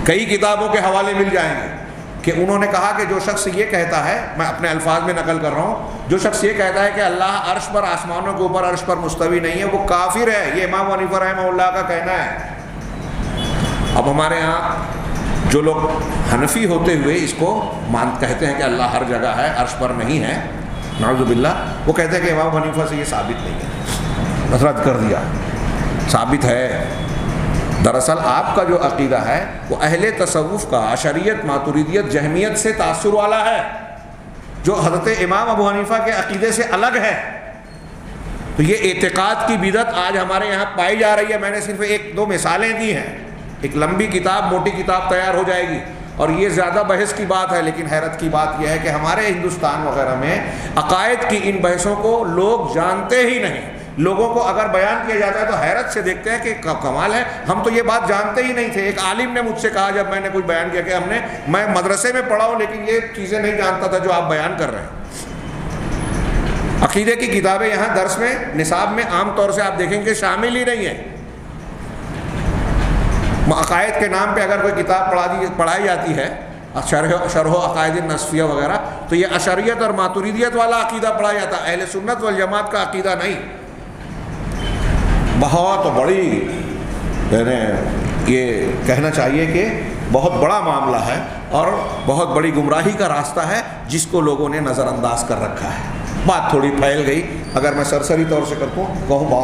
S1: کئی کتابوں کے حوالے مل جائیں گے کہ انہوں نے کہا کہ جو شخص یہ کہتا ہے، میں اپنے الفاظ میں نقل کر رہا ہوں، جو شخص یہ کہتا ہے کہ اللہ عرش پر، آسمانوں کے اوپر عرش پر مستوی نہیں ہے، وہ کافر ہے. یہ امام حنیفہ رحمہ اللہ کا کہنا ہے. اب ہمارے ہاں جو لوگ حنفی ہوتے ہوئے اس کو کہتے ہیں کہ اللہ ہر جگہ ہے، عرش پر نہیں ہے، نعوذ باللہ، وہ کہتے ہیں کہ امام حنیفہ سے یہ ثابت نہیں ہے، رد کر دیا. ثابت ہے. دراصل آپ کا جو عقیدہ ہے وہ اہل تصوف کا، اشعریت، ماتریدیت، جہمیت سے تاثر والا ہے، جو حضرت امام ابو حنیفہ کے عقیدے سے الگ ہے. تو یہ اعتقاد کی بدعت آج ہمارے یہاں پائی جا رہی ہے. میں نے صرف 1-2 مثالیں دی ہیں، ایک لمبی کتاب، موٹی کتاب تیار ہو جائے گی اور یہ زیادہ بحث کی بات ہے. لیکن حیرت کی بات یہ ہے کہ ہمارے ہندوستان وغیرہ میں عقائد کی ان بحثوں کو لوگ جانتے ہی نہیں. لوگوں کو اگر بیان کیا جاتا ہے تو حیرت سے دیکھتے ہیں کہ کمال ہے، ہم تو یہ بات جانتے ہی نہیں تھے. ایک عالم نے مجھ سے کہا جب میں نے کچھ بیان کیا کہ میں مدرسے میں پڑھا ہوں لیکن یہ چیزیں نہیں جانتا تھا جو آپ بیان کر رہے ہیں. عقیدے کی کتابیں یہاں درس میں، نصاب میں عام طور سے آپ دیکھیں گے شامل ہی نہیں ہے. عقائد کے نام پہ اگر کوئی کتاب پڑھائی جاتی ہے، شرح و عقائد النصفیہ وغیرہ، تو یہ اشعریت اور ماتریدیت والا عقیدہ پڑھایا جاتا ہے، اہل سنت والجماعت کا عقیدہ نہیں. بہت بڑی، یعنی یہ کہنا چاہیے کہ بہت بڑا معاملہ ہے اور بہت بڑی گمراہی کا راستہ ہے جس کو لوگوں نے نظر انداز کر رکھا ہے. بات تھوڑی پھیل گئی، اگر میں سرسری طور سے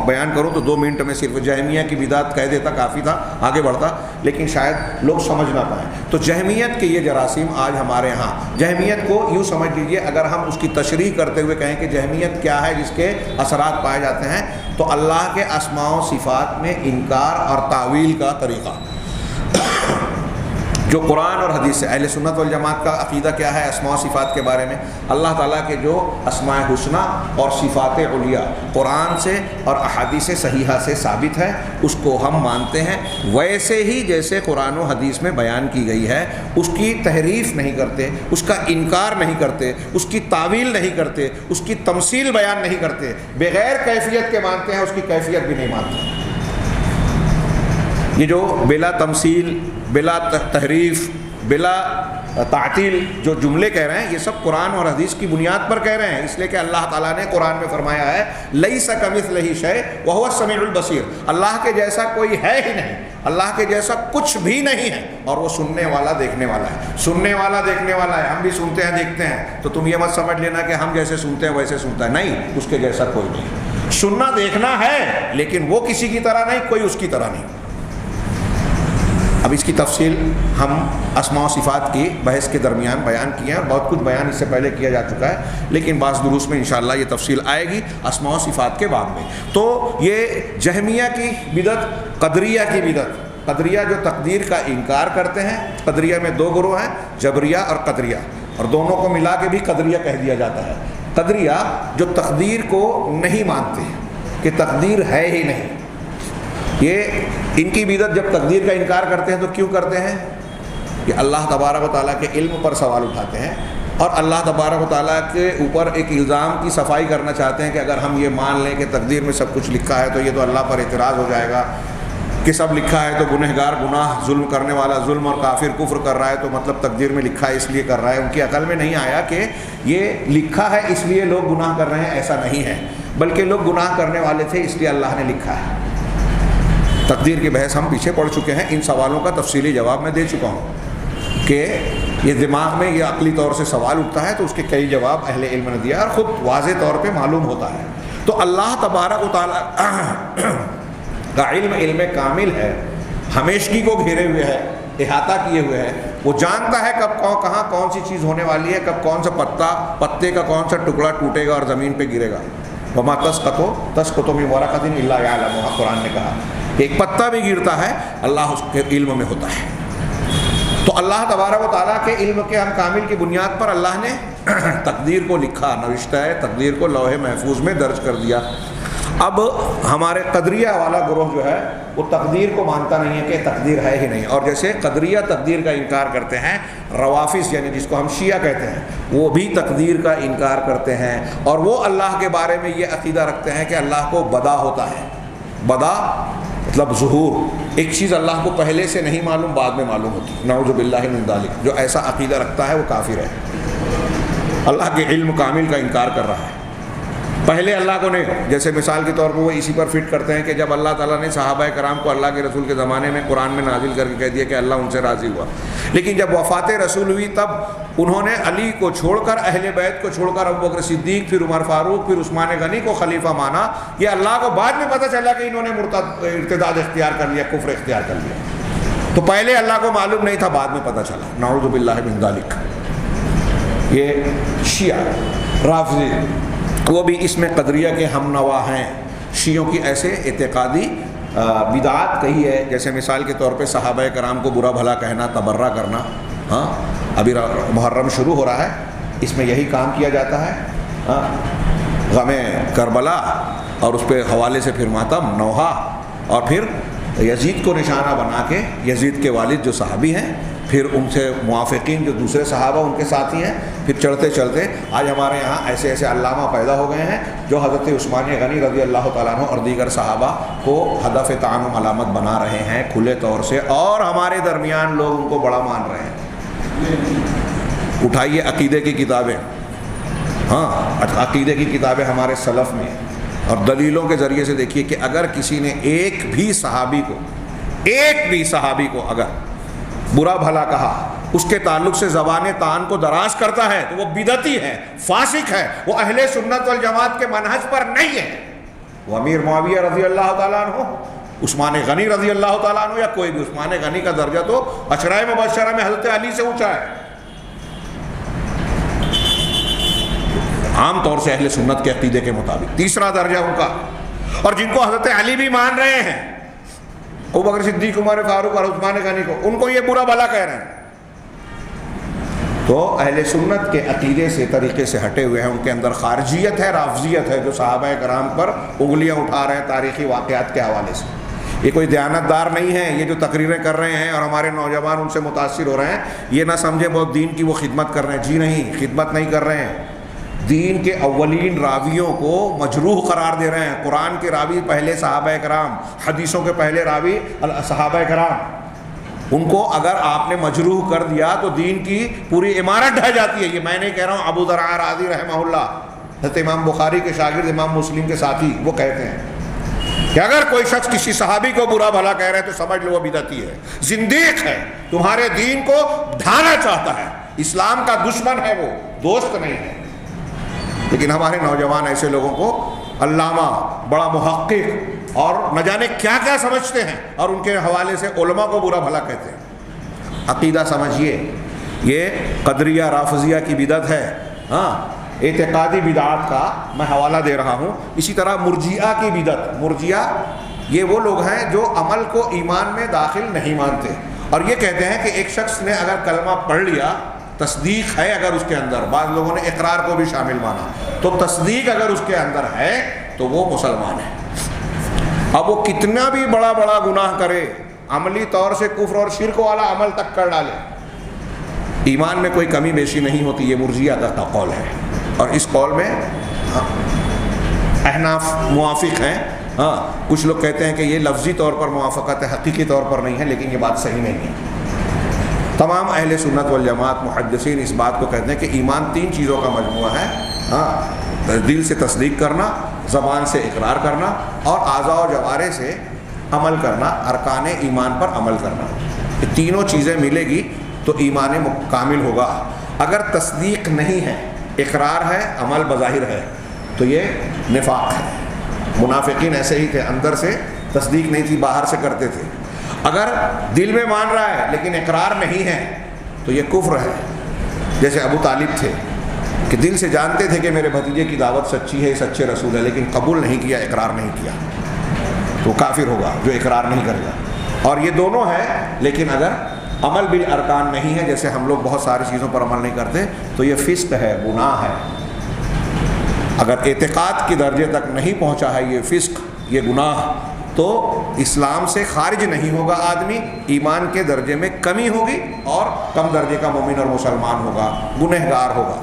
S1: بیان کروں تو 2 منٹ میں صرف جہمیہ کی بدعت کہہ دیتا کافی تھا، آگے بڑھتا، لیکن شاید لوگ سمجھ نہ پائیں. تو جہمیت کے یہ جراثیم آج ہمارے ہاں، جہمیت کو یوں سمجھ لیجئے، اگر ہم اس کی تشریح کرتے ہوئے کہیں کہ جہمیت کیا ہے جس کے اثرات پائے جاتے ہیں، تو اللہ کے اسماء و صفات میں انکار اور تعویل کا طریقہ جو قرآن اور حدیث سے. اہل سنت والجماعت کا عقیدہ کیا ہے اسماء و صفات کے بارے میں؟ اللہ تعالیٰ کے جو اسماء حسنہ اور صفات علیٰ قرآن سے اور احادیث صحیحہ سے ثابت ہے، اس کو ہم مانتے ہیں ویسے ہی جیسے قرآن و حدیث میں بیان کی گئی ہے. اس کی تحریف نہیں کرتے، اس کا انکار نہیں کرتے، اس کی تعویل نہیں کرتے، اس کی تمثیل بیان نہیں کرتے. بغیر کیفیت کے مانتے ہیں، اس کی کیفیت بھی نہیں مانتے. یہ جو بلا تمثیل، بلا تحریف، بلا تعطیل جو جملے کہہ رہے ہیں، یہ سب قرآن اور حدیث کی بنیاد پر کہہ رہے ہیں. اس لیے کہ اللہ تعالیٰ نے قرآن میں فرمایا ہے لیس کمثلہ شیء وہو السمیع البصیر، اللہ کے جیسا کوئی ہے ہی نہیں، اللہ کے جیسا کچھ بھی نہیں ہے، اور وہ سننے والا دیکھنے والا ہے. سننے والا دیکھنے والا ہے. ہم بھی سنتے ہیں دیکھتے ہیں، تو تم یہ مت سمجھ لینا کہ ہم جیسے سنتے ہیں ویسے سنتا ہے. نہیں، اس کے جیسا کوئی نہیں. سننا دیکھنا ہے لیکن وہ کسی کی طرح نہیں، کوئی اس کی طرح نہیں. اب اس کی تفصیل ہم اسماء و صفات کی بحث کے درمیان بیان کیے ہیں، اور بہت کچھ بیان اس سے پہلے کیا جا چکا ہے، لیکن بعض دروس میں انشاءاللہ یہ تفصیل آئے گی اسماء و صفات کے باب میں. تو یہ جہمیہ کی بدعت، قدریہ کی بدعت، قدریہ جو تقدیر کا انکار کرتے ہیں. قدریہ میں 2 گروہ ہیں، جبریہ اور قدریہ، اور دونوں کو ملا کے بھی قدریہ کہہ دیا جاتا ہے. قدریہ جو تقدیر کو نہیں مانتے کہ تقدیر ہے ہی نہیں. یہ ان کی بدعت جب تقدیر کا انکار کرتے ہیں تو کیوں کرتے ہیں؟ کہ اللہ تبارک و تعالیٰ کے علم پر سوال اٹھاتے ہیں اور اللہ تبارک و تعالیٰ کے اوپر ایک الزام کی صفائی کرنا چاہتے ہیں کہ اگر ہم یہ مان لیں کہ تقدیر میں سب کچھ لکھا ہے تو یہ تو اللہ پر اعتراض ہو جائے گا کہ سب لکھا ہے تو گنہگار گناہ، ظلم کرنے والا ظلم اور کافر کفر کر رہا ہے تو مطلب تقدیر میں لکھا ہے اس لیے کر رہا ہے. ان کی عقل میں نہیں آیا کہ یہ لکھا ہے اس لیے لوگ گناہ کر رہے ہیں، ایسا نہیں ہے. بلکہ لوگ گناہ کرنے والے تھے اس لیے اللہ نے لکھا ہے۔ تقدیر کی بحث ہم پیچھے پڑ چکے ہیں، ان سوالوں کا تفصیلی جواب میں دے چکا ہوں کہ یہ دماغ میں یہ عقلی طور سے سوال اٹھتا ہے تو اس کے کئی جواب اہل علم نے دیا اور خود واضح طور پہ معلوم ہوتا ہے۔ تو اللہ تبارک و تعالیٰ کا علم کامل ہے، ہمیشگی کو گھیرے ہوئے ہے، احاطہ کیے ہوئے ہے، وہ جانتا ہے کب کہاں کون سی چیز ہونے والی ہے، کب کون سا پتے کا کون سا ٹکڑا ٹوٹے گا اور زمین پہ گرے گا۔ وما تسقط من ورقۃ الا یعلمها، قرآن نے کہا ایک پتا بھی گرتا ہے اللہ اس کے علم میں ہوتا ہے۔ تو اللہ تبارک و تعالیٰ کے علم کے ہم کامل کی بنیاد پر اللہ نے تقدیر کو لکھا، نوشتہ ہے تقدیر کو لوح محفوظ میں درج کر دیا۔ اب ہمارے قدریہ والا گروہ جو ہے وہ تقدیر کو مانتا نہیں ہے کہ تقدیر ہے ہی نہیں، اور جیسے قدریہ تقدیر کا انکار کرتے ہیں، روافض یعنی جس کو ہم شیعہ کہتے ہیں وہ بھی تقدیر کا انکار کرتے ہیں، اور وہ اللہ کے بارے میں یہ عقیدہ رکھتے ہیں کہ اللہ کو بدا ہوتا ہے۔ بدا مطلب ظہور، ایک چیز اللہ کو پہلے سے نہیں معلوم بعد میں معلوم ہوتی۔ نعوذ باللہ من ذالک، جو ایسا عقیدہ رکھتا ہے وہ کافر ہے، اللہ کے علم کامل کا انکار کر رہا ہے۔ پہلے اللہ کو نہیں، جیسے مثال کے طور پر وہ اسی پر فٹ کرتے ہیں کہ جب اللہ تعالیٰ نے صحابہ کرام کو اللہ کے رسول کے زمانے میں قرآن میں نازل کر کے کہہ دیا کہ اللہ ان سے راضی ہوا، لیکن جب وفات رسول ہوئی تب انہوں نے علی کو چھوڑ کر، اہل بیت کو چھوڑ کر ابوبکر صدیق، پھر عمر فاروق، پھر عثمان غنی کو خلیفہ مانا۔ یہ اللہ کو بعد میں پتہ چلا کہ انہوں نے ارتداد اختیار کر لیا، کفر اختیار کر لیا، تو پہلے اللہ کو معلوم نہیں تھا، بعد میں پتہ چلا۔ نعوذ باللہ من ذالک۔ یہ شیعہ رافضی وہ بھی اس میں قدریہ کے ہم نوا ہیں۔ شیعوں کی ایسے اعتقادی بدعات کہی ہے، جیسے مثال کے طور پہ صحابہ کرام کو برا بھلا کہنا، تبرہ کرنا۔ ہاں ابھی محرم شروع ہو رہا ہے، اس میں یہی کام کیا جاتا ہے، غم کربلا اور اس پہ حوالے سے پھر ماتم، نوحہ، اور پھر یزید کو نشانہ بنا کے یزید کے والد جو صحابی ہیں، پھر ان سے موافقین جو دوسرے صحابہ ان کے ساتھی ہیں، پھر چڑھتے چڑھتے آج ہمارے یہاں ایسے ایسے علامہ پیدا ہو گئے ہیں جو حضرت عثمان غنی رضی اللہ تعالیٰ عنہ اور دیگر صحابہ کو ہدف طعن و علامت بنا رہے ہیں کھلے طور سے، اور ہمارے درمیان لوگ ان کو بڑا مان رہے ہیں۔ اٹھائیے عقیدے کی کتابیں، ہاں عقیدے کی کتابیں ہمارے سلف میں، اور دلیلوں کے ذریعے سے دیکھیے کہ اگر کسی نے ایک بھی صحابی کو اگر برا بھلا کہا، اس کے تعلق سے زبان طعن کو دراز کرتا ہے تو وہ بدعتی ہے، فاسق ہے، وہ اہل سنت والجماعت کے منہج پر نہیں ہے۔ وہ امیر معاویہ رضی اللہ تعالیٰ عنہ، عثمان غنی رضی اللہ تعالیٰ عنہ، یا کوئی بھی، عثمان غنی کا درجہ تو عشرۂ مبشرہ میں حضرت علی سے اونچا ہے، عام طور سے اہل سنت کے عقیدے کے مطابق تیسرا درجہ ان کا، اور جن کو حضرت علی بھی مان رہے ہیں، ابوبکر صدیق، عمر فاروق اور عثمان غنی کو، ان کو یہ برا بھلا کہہ رہے ہیں، تو اہل سنت کے عقیدے سے، طریقے سے ہٹے ہوئے ہیں۔ ان کے اندر خارجیت ہے، رافضیت ہے، جو صحابہ کرام پر انگلیاں اٹھا رہے ہیں تاریخی واقعات کے حوالے سے۔ یہ کوئی دیانتدار نہیں ہے، یہ جو تقریریں کر رہے ہیں اور ہمارے نوجوان ان سے متاثر ہو رہے ہیں، یہ نہ سمجھے بہت دین کی وہ خدمت کر رہے ہیں، جی نہیں، خدمت نہیں کر رہے ہیں، دین کے اولین راویوں کو مجروح قرار دے رہے ہیں۔ قرآن کے راوی پہلے صحابہ کرام، حدیثوں کے پہلے راوی صحابہ کرام، ان کو اگر آپ نے مجروح کر دیا تو دین کی پوری عمارت ڈھہ جاتی ہے۔ یہ میں نہیں کہہ رہا ہوں، ابو ذر رازی رحمہ اللہ، حضرت امام بخاری کے شاگرد، امام مسلم کے ساتھی، وہ کہتے ہیں کہ اگر کوئی شخص کسی صحابی کو برا بھلا کہہ رہے ہے تو سمجھ لو وہ بدعتی ہے، زندیق ہے، تمہارے دین کو ڈھانا چاہتا ہے، اسلام کا دشمن ہے، وہ دوست نہیں ہے۔ لیکن ہمارے نوجوان ایسے لوگوں کو علامہ، بڑا محقق اور نہ جانے کیا کیا سمجھتے ہیں، اور ان کے حوالے سے علماء کو برا بھلا کہتے ہیں۔ عقیدہ سمجھیے، یہ قدریہ رافضیہ کی بدعت ہے، ہاں اعتقادی بدعات کا میں حوالہ دے رہا ہوں۔ اسی طرح مرجئہ کی بدعت، مرجئہ یہ وہ لوگ ہیں جو عمل کو ایمان میں داخل نہیں مانتے، اور یہ کہتے ہیں کہ ایک شخص نے اگر کلمہ پڑھ لیا، تصدیق ہے اگر اس کے اندر، بعض لوگوں نے اقرار کو بھی شامل مانا، تو تصدیق اگر اس کے اندر ہے تو وہ مسلمان ہے۔ اب وہ کتنا بھی بڑا بڑا گناہ کرے، عملی طور سے کفر اور شرک والا عمل تک کر ڈالے، ایمان میں کوئی کمی بیشی نہیں ہوتی۔ یہ مرجئہ کا قول ہے، اور اس قول میں احناف موافق ہیں۔ ہاں کچھ لوگ کہتے ہیں کہ یہ لفظی طور پر موافقت ہے، حقیقی طور پر نہیں ہے، لیکن یہ بات صحیح نہیں ہے۔ تمام اہل سنت والجماعت محدثین اس بات کو کہتے ہیں کہ ایمان تین چیزوں کا مجموعہ ہے، ہاں دل سے تصدیق کرنا، زبان سے اقرار کرنا اور اعضاء و جوارح سے عمل کرنا، ارکان ایمان پر عمل کرنا۔ یہ تینوں چیزیں ملے گی تو ایمان کامل ہوگا۔ اگر تصدیق نہیں ہے، اقرار ہے، عمل بظاہر ہے، تو یہ نفاق ہے۔ منافقین ایسے ہی تھے، اندر سے تصدیق نہیں تھی، باہر سے کرتے تھے۔ اگر دل میں مان رہا ہے لیکن اقرار نہیں ہے تو یہ کفر ہے۔ جیسے ابو طالب تھے کہ دل سے جانتے تھے کہ میرے بھتیجے کی دعوت سچی ہے، سچے رسول ہے، لیکن قبول نہیں کیا، اقرار نہیں کیا، تو کافر ہوگا جو اقرار نہیں کرے گا۔ اور یہ دونوں ہے، لیکن اگر عمل بالارکان نہیں ہے، جیسے ہم لوگ بہت ساری چیزوں پر عمل نہیں کرتے، تو یہ فسق ہے، گناہ ہے۔ اگر اعتقاد کے درجے تک نہیں پہنچا ہے یہ فسق، یہ گناہ، تو اسلام سے خارج نہیں ہوگا آدمی، ایمان کے درجے میں کمی ہوگی اور کم درجے کا مومن اور مسلمان ہوگا، گنہگار ہوگا۔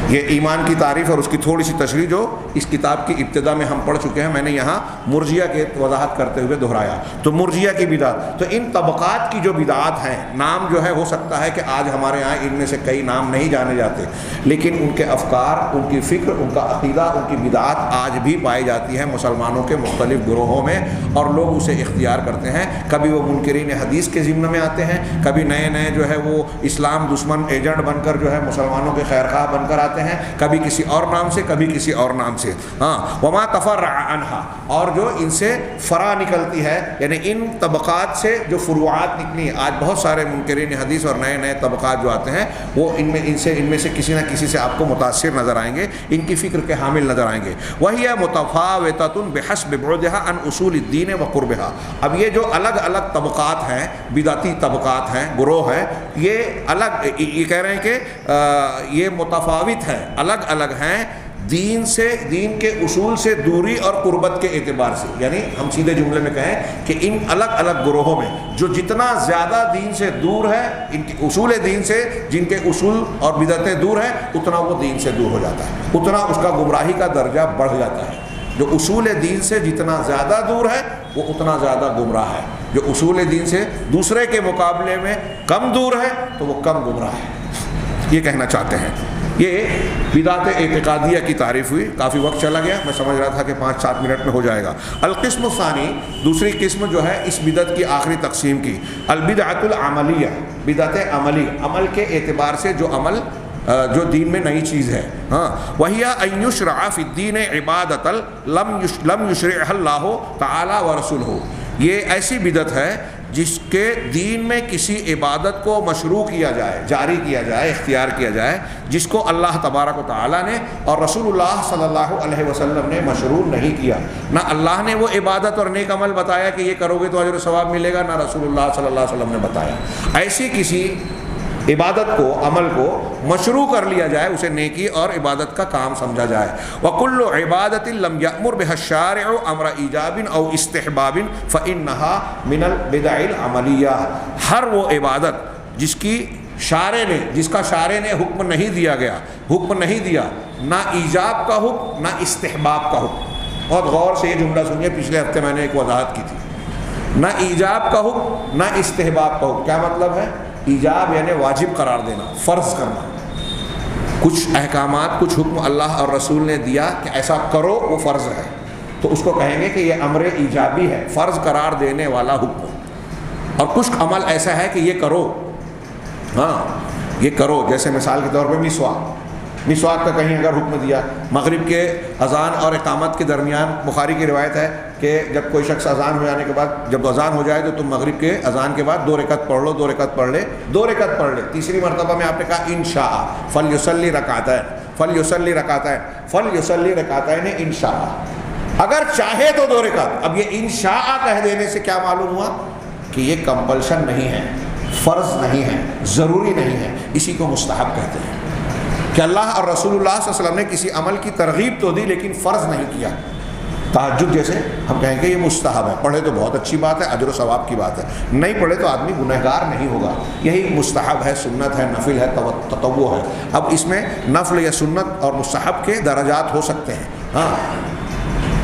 S1: یہ ایمان کی تعریف اور اس کی تھوڑی سی تشریح جو اس کتاب کی ابتدا میں ہم پڑھ چکے ہیں، میں نے یہاں مرجیہ کے وضاحت کرتے ہوئے دہرایا۔ تو مرجیہ کی بدعت، تو ان طبقات کی جو بدعات ہیں، نام جو ہے ہو سکتا ہے کہ آج ہمارے ہاں ان میں سے کئی نام نہیں جانے جاتے، لیکن ان کے افکار، ان کی فکر، ان کا عقیدہ، ان کی بدعات آج بھی پائی جاتی ہے مسلمانوں کے مختلف گروہوں میں، اور لوگ اسے اختیار کرتے ہیں۔ کبھی وہ منکرین حدیث کے ضمن میں آتے ہیں، کبھی نئے نئے جو ہے وہ اسلام دشمن ایجنٹ بن کر جو ہے مسلمانوں کے خیرخواہ بن کر آتے ہیں، کبھی کسی اور نام سے، کبھی کسی اور نام سے۔ ہاں، وما تفرع عنہا، اور جو ان سے فرع نکلتی ہے، یعنی ان طبقات سے جو فروعات نکلی، آج بہت سارے منکرین حدیث اور نئے نئے طبقات جو آتے ہیں، وہ ان میں سے کسی نہ کسی سے آپ کو متاثر نظر آئیں گے، ان کی فکر کے حامل نظر آئیں گے۔ وہی متفاوتۃ بحسب بعدها عن اصول الدین وقربها۔ اب یہ جو الگ الگ طبقات ہیں، بدعتی طبقات ہیں، گروہ ہیں، یہ الگ، یہ کہہ رہے ہیں کہ یہ متفاوت ہیں، الگ الگ ہیں دین سے، دین کے اصول سے دوری اور قربت کے اعتبار سے۔ یعنی ہم سیدھے جملے میں کہیں کہ ان الگ الگ گروہوں میں جو جتنا زیادہ دین سے دور ہے، ان کے اصول دین سے، جن کے اصول اور بدعتیں دور ہیں، اتنا وہ دین سے دور ہو جاتا ہے، اتنا اس کا گمراہی کا درجہ بڑھ جاتا ہے۔ جو اصول دین سے جتنا زیادہ دور ہے وہ اتنا زیادہ گمراہ ہے، جو اصول دین سے دوسرے کے مقابلے میں کم دور ہے تو وہ کم گمراہ ہے، یہ کہنا چاہتے ہیں۔ یہ بدعت اعتقادیہ کی تعریف ہوئی، کافی وقت چلا گیا، میں سمجھ رہا تھا کہ 5-7 منٹ میں ہو جائے گا۔ القسم الثانی، دوسری قسم جو ہے اس بدعت کی آخری تقسیم کی، البدعۃ العملیہ، بدعت عملی، عمل کے اعتبار سے جو عمل جو دین میں نئی چیز ہے۔ ہاں، وہی ان یشرع فی الدین عبادۃ لم یشرعها اللہ تعالی ورسولہ، یہ ایسی بدعت ہے جس کے دین میں کسی عبادت کو مشروع کیا جائے، جاری کیا جائے، اختیار کیا جائے، جس کو اللہ تبارک و تعالیٰ نے اور رسول اللہ صلی اللہ علیہ وسلم نے مشروع نہیں کیا۔ نہ اللہ نے وہ عبادت اور نیک عمل بتایا کہ یہ کرو گے تو اجر و ثواب ملے گا، نہ رسول اللہ صلی اللہ علیہ وسلم نے بتایا۔ ایسی کسی عبادت کو، عمل کو مشروع کر لیا جائے، اسے نیکی اور عبادت کا کام سمجھا جائے۔ وَكُلُّ عِبَادَةٍ لَمْ يَأْمُرْ بِهَا الشَّارِعُ أَمْرَ إِيجَابٍ أَوْ اسْتِحْبَابٍ فَإِنَّهَا مِنَ الْبِدَعِ الْعَمَلِيَّةِ، ہر وہ عبادت جس کی شارع نے، جس کا شارع نے حکم نہیں دیا گیا، حکم نہیں دیا، نہ ایجاب کا حکم نہ استحباب کا حکم۔ بہت غور سے یہ جملہ سنیے، پچھلے ہفتے میں نے ایک وضاحت کی تھی۔ نہ ایجاب کا حکم نہ استحباب کا حکم، کیا مطلب ہے؟ ایجاب یعنی واجب قرار دینا، فرض کرنا، کچھ احکامات، کچھ حکم اللہ اور رسول نے دیا کہ ایسا کرو، وہ فرض ہے، تو اس کو کہیں گے کہ یہ امر ایجابی ہے، فرض قرار دینے والا حکم۔ اور کچھ عمل ایسا ہے کہ یہ کرو، ہاں یہ کرو، جیسے مثال کے طور پہ مسواک کا کہیں اگر حکم دیا، مغرب کے اذان اور اقامت کے درمیان بخاری کی روایت ہے کہ جب کوئی شخص اذان ہو جانے کے بعد، جب اذان ہو جائے تو تم مغرب کے اذان کے بعد 2 رکعت پڑھ لو، 2 رکعت پڑھ لے، 2 رکعت پڑھ لے۔ تیسری مرتبہ میں آپ نے کہا انشاء فلیصلی رکعتین، فلیصلی رکعتین، فلیصلی رکعتین انشاء، اگر چاہے تو 2 رکعت۔ اب یہ انشاء کہہ دینے سے کیا معلوم ہوا کہ یہ کمپلشن نہیں ہے، فرض نہیں ہے، ضروری نہیں ہے، اسی کو مستحب کہتے ہیں کہ اللہ اور رسول اللہ صلی اللہ علیہ وسلم نے کسی عمل کی ترغیب تو دی لیکن فرض نہیں کیا۔ تہجد جیسے ہم کہیں گے یہ مستحب ہے، پڑھے تو بہت اچھی بات ہے، اجر و ثواب کی بات ہے، نہیں پڑھے تو آدمی گنہگار نہیں ہوگا۔ یہی مستحب ہے، سنت ہے، نفل ہے، تطوع ہے۔ اب اس میں نفل یا سنت اور مستحب کے درجات ہو سکتے ہیں، ہاں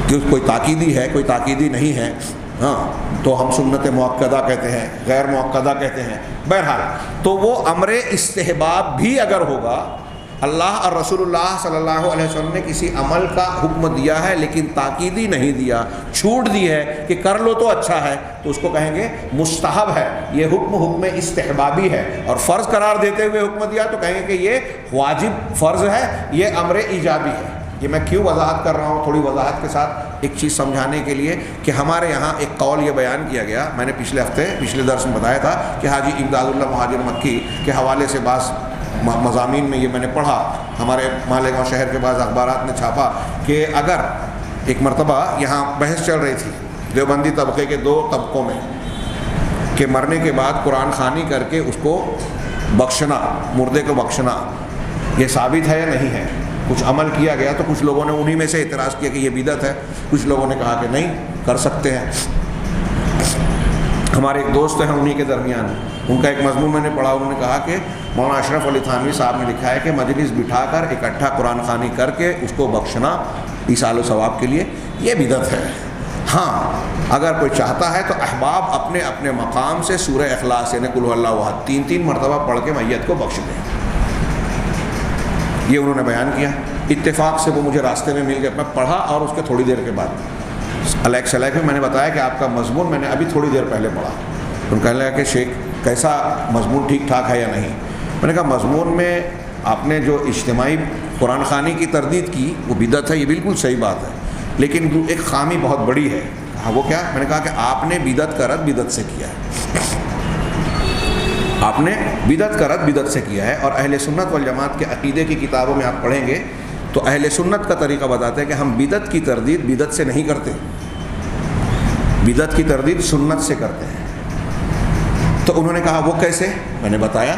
S1: کہ کوئی تاکیدی ہے، کوئی تاکیدی نہیں ہے، ہاں تو ہم سنت مؤکدہ کہتے ہیں، غیر مؤکدہ کہتے ہیں۔ بہرحال تو وہ امر استحباب بھی اگر ہوگا اللہ اور رسول اللہ صلی اللہ علیہ وسلم نے کسی عمل کا حکم دیا ہے لیکن تاکیدی نہیں دیا، چھوٹ دی ہے کہ کر لو تو اچھا ہے، تو اس کو کہیں گے مستحب ہے، یہ حکم استحبابی ہے، اور فرض قرار دیتے ہوئے حکم دیا تو کہیں گے کہ یہ واجب فرض ہے، یہ امر ایجابی ہے۔ یہ میں کیوں وضاحت کر رہا ہوں؟ تھوڑی وضاحت کے ساتھ ایک چیز سمجھانے کے لیے کہ ہمارے یہاں ایک قول یہ بیان کیا گیا، میں نے پچھلے درس میں بتایا تھا کہ حاجی امداد اللہ مہاجر مکی کے حوالے سے بعض مضامین میں یہ میں نے پڑھا، ہمارے مالیگاؤں شہر کے بعض اخبارات نے چھاپا کہ اگر ایک مرتبہ یہاں بحث چل رہی تھی دیوبندی طبقے کے دو طبقوں میں کہ مرنے کے بعد قرآن خوانی کر کے اس کو بخشنا، مردے کو بخشنا، یہ ثابت ہے یا نہیں ہے؟ کچھ عمل کیا گیا تو کچھ لوگوں نے انہی میں سے اعتراض کیا کہ یہ بدعت ہے، کچھ لوگوں نے کہا کہ نہیں کر سکتے ہیں۔ ہمارے ایک دوست ہیں انہی کے درمیان، ان کا ایک مضمون میں نے پڑھا، انہوں نے کہا کہ مولانا اشرف علی تھانوی صاحب نے لکھا ہے کہ مجلس بٹھا کر اکٹھا قرآن خوانی کر کے اس کو بخشنا ایصال و ثواب کے لیے یہ بدعت ہے۔ ہاں اگر کوئی چاہتا ہے تو احباب اپنے اپنے مقام سے سورہ اخلاص یعنی قل هو اللہ احد 3 مرتبہ پڑھ کے میت کو بخش دیں، یہ انہوں نے بیان کیا۔ اتفاق سے وہ مجھے راستے میں مل گئے، میں پڑھا اور اس کے تھوڑی دیر کے بعد الیکس میں میں نے بتایا کہ آپ کا مضمون میں نے ابھی تھوڑی دیر پہلے پڑھا۔ ان کہنے لگا کہ شیخ کیسا مضمون ٹھیک ٹھاک ہے یا نہیں؟ میں نے کہا مضمون میں آپ نے جو اجتماعی قرآن خوانی کی تردید کی وہ بدعت ہے، یہ بالکل صحیح بات ہے، لیکن ایک خامی بہت بڑی ہے۔ وہ کیا؟ میں نے کہا کہ آپ نے بدعت کا رد بدعت سے کیا ہے، آپ نے بدعت کا رد بدعت سے کیا ہے، اور اہل سنت والجماعت کے عقیدے کی کتابوں میں آپ پڑھیں گے تو اہل سنت کا طریقہ بتاتے ہیں کہ ہم بدعت کی تردید بدعت سے نہیں کرتے، بدعت کی تردید سنت سے کرتے ہیں۔ تو انہوں نے کہا وہ کیسے؟ میں نے بتایا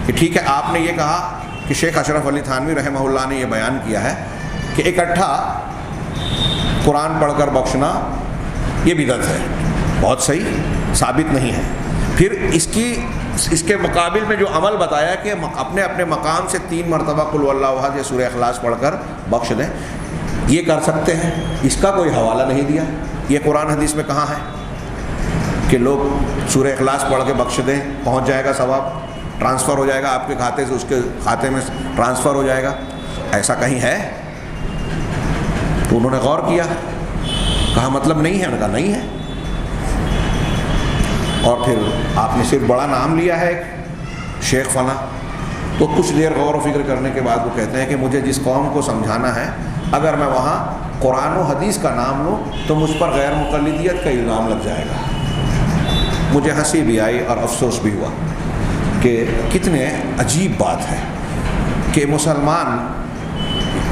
S1: کہ ٹھیک ہے، آپ نے یہ کہا کہ شیخ اشرف علی تھانوی رحمہ اللہ نے یہ بیان کیا ہے کہ اکٹھا قرآن پڑھ کر بخشنا یہ بدعت ہے، بہت صحیح، ثابت نہیں ہے۔ پھر اس کے مقابل میں جو عمل بتایا کہ اپنے اپنے مقام سے 3 مرتبہ قل هو اللہ احد یا سورہ اخلاص پڑھ کر بخش دیں، یہ کر سکتے ہیں، اس کا کوئی حوالہ نہیں دیا۔ یہ قرآن حدیث میں کہاں ہے کہ لوگ سورہ اخلاص پڑھ کے بخش دیں، پہنچ جائے گا ثواب، ٹرانسفر ہو جائے گا آپ کے کھاتے سے اس کے کھاتے میں ٹرانسفر ہو جائے گا؟ ایسا کہیں ہے؟ تو انہوں نے غور کیا، کہا مطلب نہیں ہے؟ انہوں نے کہا نہیں ہے۔ اور پھر آپ نے صرف بڑا نام لیا ہے شیخ فلاں، تو کچھ دیر غور و فکر کرنے کے بعد وہ کہتے ہیں کہ مجھے جس قوم کو سمجھانا ہے اگر میں وہاں قرآن و حدیث کا نام لوں تو مجھ پر غیر مقلدیت کا الزام لگ جائے گا۔ مجھے ہنسی بھی آئی اور افسوس بھی ہوا کہ کتنے عجیب بات ہے کہ مسلمان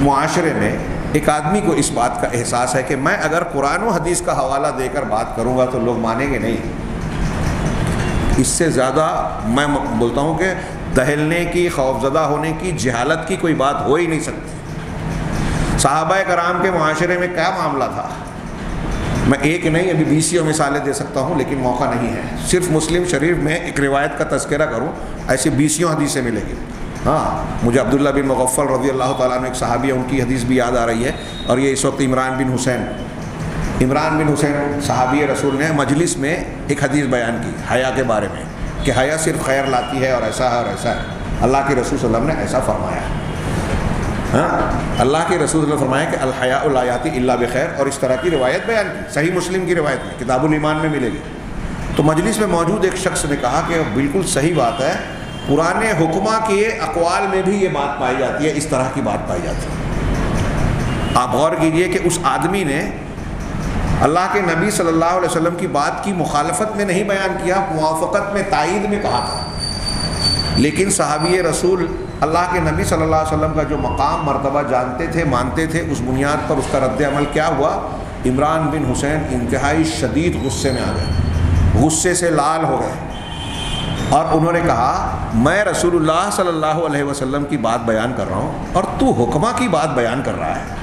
S1: معاشرے میں ایک آدمی کو اس بات کا احساس ہے کہ میں اگر قرآن و حدیث کا حوالہ دے کر بات کروں گا تو لوگ مانیں گے نہیں۔ اس سے زیادہ میں بولتا ہوں کہ دہلنے کی، خوفزدہ ہونے کی، جہالت کی کوئی بات ہو ہی نہیں سکتی۔ صحابہ کرام کے معاشرے میں کیا معاملہ تھا؟ میں ایک نہیں ابھی 20 مثالیں دے سکتا ہوں لیکن موقع نہیں ہے۔ صرف مسلم شریف میں ایک روایت کا تذکرہ کروں، ایسی 20 حدیثیں ملے گی۔ ہاں مجھے عبداللہ بن مغفل رضی اللہ تعالیٰ عنہ ایک صحابی ہے، ان کی حدیث بھی یاد آ رہی ہے، اور یہ اس وقت عمران بن حسین صحابی رسول نے مجلس میں ایک حدیث بیان کی حیا کے بارے میں کہ حیا صرف خیر لاتی ہے اور ایسا ہے اور ایسا ہے، اللہ کے رسول صلی اللہ علیہ وسلم نے ایسا فرمایا ہے۔ ہاں اللہ کے رسول صلی اللہ علیہ وسلم نے فرمایا کہ الحیاء لا یاتی الا بخیر، اور اس طرح کی روایت بیان کی، صحیح مسلم کی روایت میں، کتاب الایمان میں ملے گی۔ تو مجلس میں موجود ایک شخص نے کہا کہ بالکل صحیح بات ہے، پرانے حکمہ کے اقوال میں بھی یہ بات پائی جاتی ہے، اس طرح کی بات پائی جاتی ہے۔ آپ غور کیجئے کہ اس آدمی نے اللہ کے نبی صلی اللہ علیہ وسلم کی بات کی مخالفت میں نہیں بیان کیا، موافقت میں، تائید میں کہا تھا، لیکن صحابی رسول اللہ کے نبی صلی اللہ علیہ وسلم کا جو مقام مرتبہ جانتے تھے، مانتے تھے، اس بنیاد پر اس کا رد عمل کیا ہوا؟ عمران بن حسین انتہائی شدید غصے میں آ گئے، غصے سے لال ہو گئے، اور انہوں نے کہا میں رسول اللہ صلی اللہ علیہ وسلم کی بات بیان کر رہا ہوں اور تو حکمہ کی بات بیان کر رہا ہے،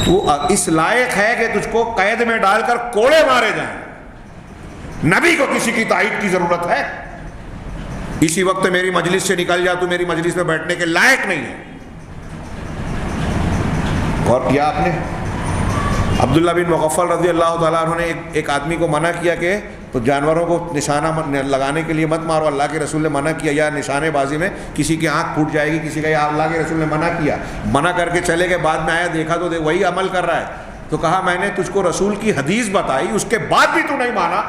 S1: تو اس لائق ہے کہ تجھ کو قید میں ڈال کر کوڑے مارے جائیں، نبی کو کسی کی تائید کی ضرورت ہے؟ اسی وقت میری مجلس سے نکل جا، تو میری مجلس میں بیٹھنے کے لائق نہیں ہے۔ غور کیا آپ نے؟ عبداللہ بن مغفل رضی اللہ تعالیٰ عنہ نے ایک آدمی کو منع کیا کہ تو جانوروں کو نشانہ لگانے کے لیے مت مارو، اللہ کے رسول نے منع کیا، یا نشانے بازی میں کسی کی آنکھ پھوٹ جائے گی کسی کا، یا اللہ کے رسول نے منع کیا، منع کر کے چلے گئے، بعد میں آیا دیکھا تو وہی عمل کر رہا ہے، تو کہا میں نے تجھ کو رسول کی حدیث بتائی، اس کے بعد بھی تو نہیں مانا،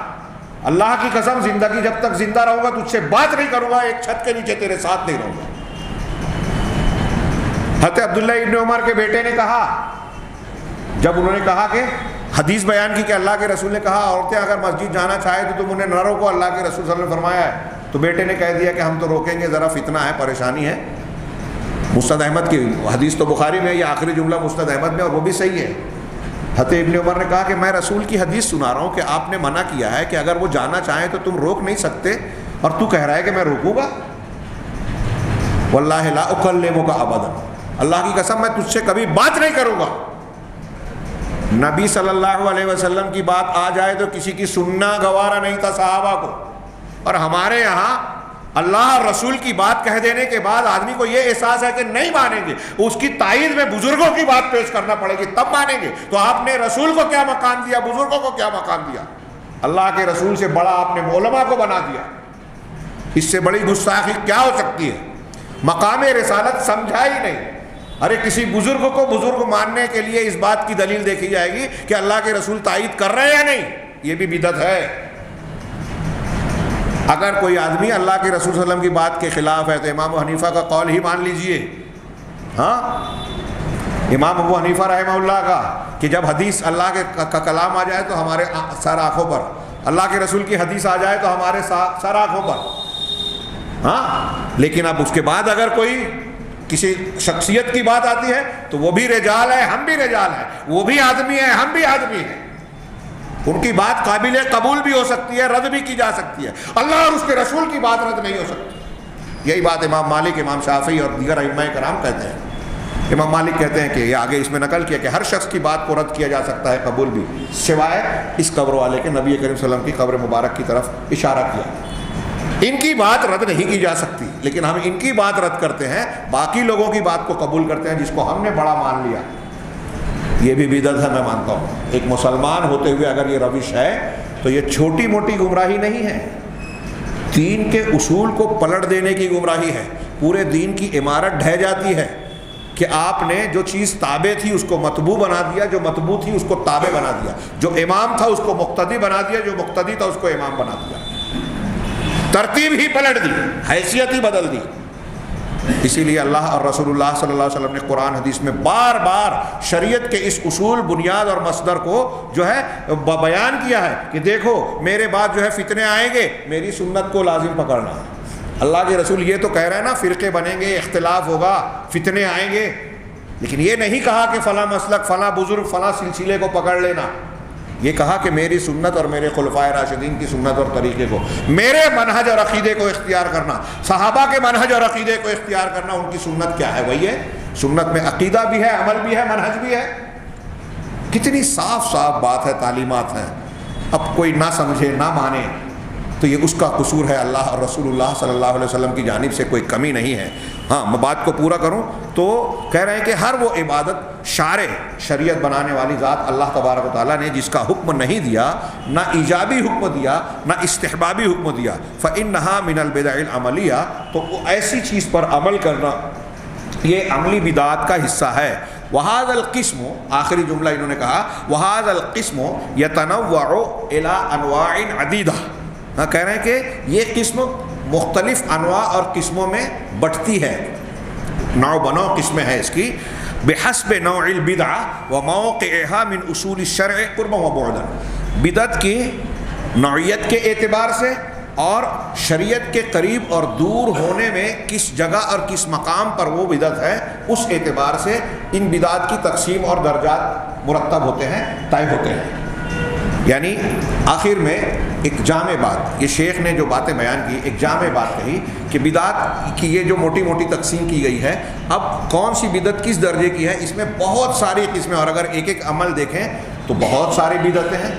S1: اللہ کی قسم زندگی جب تک زندہ رہوں گا تجھ سے بات نہیں کروں گا، ایک چھت کے نیچے تیرے ساتھ نہیں رہوں گا۔ حضرت عبداللہ ابن عمر کے بیٹے نے کہا، جب انہوں نے کہا کہ حدیث بیان کی کہ اللہ کے رسول نے کہا عورتیں اگر مسجد جانا چاہے تو تم انہیں نہ روکو، اللہ کے رسول صلی اللہ علیہ وسلم نے فرمایا ہے، تو بیٹے نے کہہ دیا کہ ہم تو روکیں گے، ذرا فتنہ ہے، پریشانی ہے۔ مسند احمد کی حدیث تو بخاری میں، یہ آخری جملہ مسند احمد میں، اور وہ بھی صحیح ہے۔ حضرت ابن عمر نے کہا کہ میں رسول کی حدیث سنا رہا ہوں کہ آپ نے منع کیا ہے کہ اگر وہ جانا چاہیں تو تم روک نہیں سکتے، اور تو کہہ رہا ہے کہ میں روکوں گا؟ واللہ لا اکلمک ابدا، اللہ کی قسم میں تجھ سے کبھی بات نہیں کروں گا۔ نبی صلی اللہ علیہ وسلم کی بات آ جائے تو کسی کی سننا گوارا نہیں تھا صحابہ کو، اور ہمارے یہاں اللہ اور رسول کی بات کہہ دینے کے بعد آدمی کو یہ احساس ہے کہ نہیں مانیں گے، اس کی تائید میں بزرگوں کی بات پیش کرنا پڑے گی تب مانیں گے۔ تو آپ نے رسول کو کیا مقام دیا، بزرگوں کو کیا مقام دیا؟ اللہ کے رسول سے بڑا آپ نے علماء کو بنا دیا، اس سے بڑی گستاخی کیا ہو سکتی ہے؟ مقام رسالت سمجھا ہی نہیں۔ ارے کسی بزرگ کو بزرگ ماننے کے لیے اس بات کی دلیل دیکھی جائے گی کہ اللہ کے رسول تائید کر رہے ہیں یا نہیں، یہ بھی بدعت ہے۔ اگر کوئی آدمی اللہ کے رسول صلی اللہ علیہ وسلم کی بات کے خلاف ہے تو امام ابو حنیفہ کا قول ہی مان لیجئے۔ ہاں، امام ابو حنیفہ رحمہ اللہ کا کہ جب حدیث اللہ کا کلام آ جائے تو ہمارے سر آنکھوں پر، اللہ کے رسول کی حدیث آ جائے تو ہمارے سر آنکھوں پر۔ ہاں، لیکن اب اس کے بعد اگر کوئی کسی شخصیت کی بات آتی ہے تو وہ بھی رجال ہے، ہم بھی رجال ہیں، وہ بھی آدمی ہے، ہم بھی آدمی ہیں، ان کی بات قابل قبول بھی ہو سکتی ہے، رد بھی کی جا سکتی ہے، اللہ اور اس کے رسول کی بات رد نہیں ہو سکتی۔ یہی بات امام مالک، امام شافعی اور دیگر ائمہ کرام کہتے ہیں۔ امام مالک کہتے ہیں کہ یہ آگے اس میں نقل کیا کہ ہر شخص کی بات کو رد کیا جا سکتا ہے، قبول بھی، سوائے اس قبر والے کے، نبی کریم صلی اللہ علیہ وسلم کی قبر مبارک کی طرف اشارہ کیا۔ ان کی بات رد نہیں کی جا سکتی، لیکن ہم ان کی بات رد کرتے ہیں، باقی لوگوں کی بات کو قبول کرتے ہیں جس کو ہم نے بڑا مان لیا۔ یہ بھی بدعت ہے، میں مانتا ہوں۔ ایک مسلمان ہوتے ہوئے اگر یہ روش ہے تو یہ چھوٹی موٹی گمراہی نہیں ہے، دین کے اصول کو پلٹ دینے کی گمراہی ہے، پورے دین کی عمارت ڈھہ جاتی ہے کہ آپ نے جو چیز تابع تھی اس کو مطبوع بنا دیا، جو مطبوع تھی اس کو تابع بنا دیا، جو امام تھا اس کو مقتدی بنا دیا، جو مقتدی تھا اس کو امام بنا دیا، ترتیب ہی پلٹ دی، حیثیت ہی بدل دی۔ اسی لیے اللہ اور رسول اللہ صلی اللہ علیہ وسلم نے قرآن حدیث میں بار بار شریعت کے اس اصول، بنیاد اور مصدر کو جو ہے بیان کیا ہے کہ دیکھو میرے بعد جو ہے فتنے آئیں گے، میری سنت کو لازم پکڑنا۔ اللہ کے رسول یہ تو کہہ رہے ہیں نا، فرقے بنیں گے، اختلاف ہوگا، فتنے آئیں گے، لیکن یہ نہیں کہا کہ فلاں مسلک، فلاں بزرگ، فلاں سلسلے کو پکڑ لینا۔ یہ کہا کہ میری سنت اور میرے خلفائے راشدین کی سنت اور طریقے کو، میرے منہج اور عقیدے کو اختیار کرنا، صحابہ کے منہج اور عقیدے کو اختیار کرنا۔ ان کی سنت کیا ہے؟ وہی ہے، سنت میں عقیدہ بھی ہے، عمل بھی ہے، منہج بھی ہے۔ کتنی صاف صاف بات ہے، تعلیمات ہیں۔ اب کوئی نہ سمجھے، نہ مانے تو یہ اس کا قصور ہے، اللہ اور رسول اللہ صلی اللہ علیہ وسلم کی جانب سے کوئی کمی نہیں ہے۔ ہاں، میں بات کو پورا کروں تو کہہ رہے ہیں کہ ہر وہ عبادت شارع، شریعت بنانے والی ذات اللہ تبارک و تعالیٰ نے جس کا حکم نہیں دیا، نہ ایجابی حکم دیا، نہ استحبابی حکم دیا، فإنها من البدع العملیہ، تو وہ ایسی چیز پر عمل کرنا یہ عملی بدعات کا حصہ ہے۔ وَهَذَا الْقِسْمُ، آخری جملہ انہوں نے کہا، وَهَذَا الْقِسْمُ يَتَنَوَّعُ إِلَىٰ أَنْوَاعٍ عَدِيدَةٍ، کہہ رہے ہیں کہ یہ قسم مختلف انواع اور قسموں میں بٹتی ہے، نوع بنو قسمیں ہیں اس کی، بحسب نوع البدعہ وموقعها من اصول الشرع قربا وبعدا، بدعت کی نوعیت کے اعتبار سے اور شریعت کے قریب اور دور ہونے میں کس جگہ اور کس مقام پر وہ بدعت ہے، اس اعتبار سے ان بدعات کی تقسیم اور درجات مرتب ہوتے ہیں، طے ہوتے ہیں۔ یعنی آخر میں ایک جامع بات، یہ شیخ نے جو باتیں بیان کی، ایک جامع بات کہی کہ بدعات کی یہ جو موٹی موٹی تقسیم کی گئی ہے، اب کون سی بدعت کس درجے کی ہے، اس میں بہت ساری قسمیں، اور اگر ایک ایک عمل دیکھیں تو بہت ساری بدعتیں ہیں۔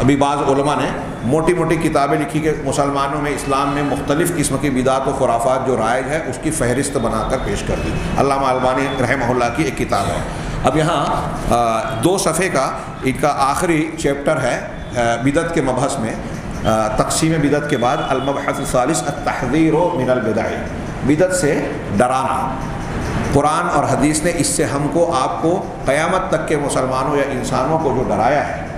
S1: ابھی بعض علماء نے موٹی موٹی کتابیں لکھی کہ مسلمانوں میں، اسلام میں مختلف قسم کی بدعات و خرافات جو رائج ہے اس کی فہرست بنا کر پیش کر دی۔ علامہ البانی رحمہ اللہ کی ایک کتاب ہے۔ اب یہاں 2 صفحے کا ان کا آخری چیپٹر ہے، بدعت کے مبحث میں تقسیم بدعت کے بعد المبحث الثالث التحذیر من البدع، بدعت سے ڈرانا۔ قرآن اور حدیث نے اس سے ہم کو آپ کو قیامت تک کے مسلمانوں یا انسانوں کو جو ڈرایا ہے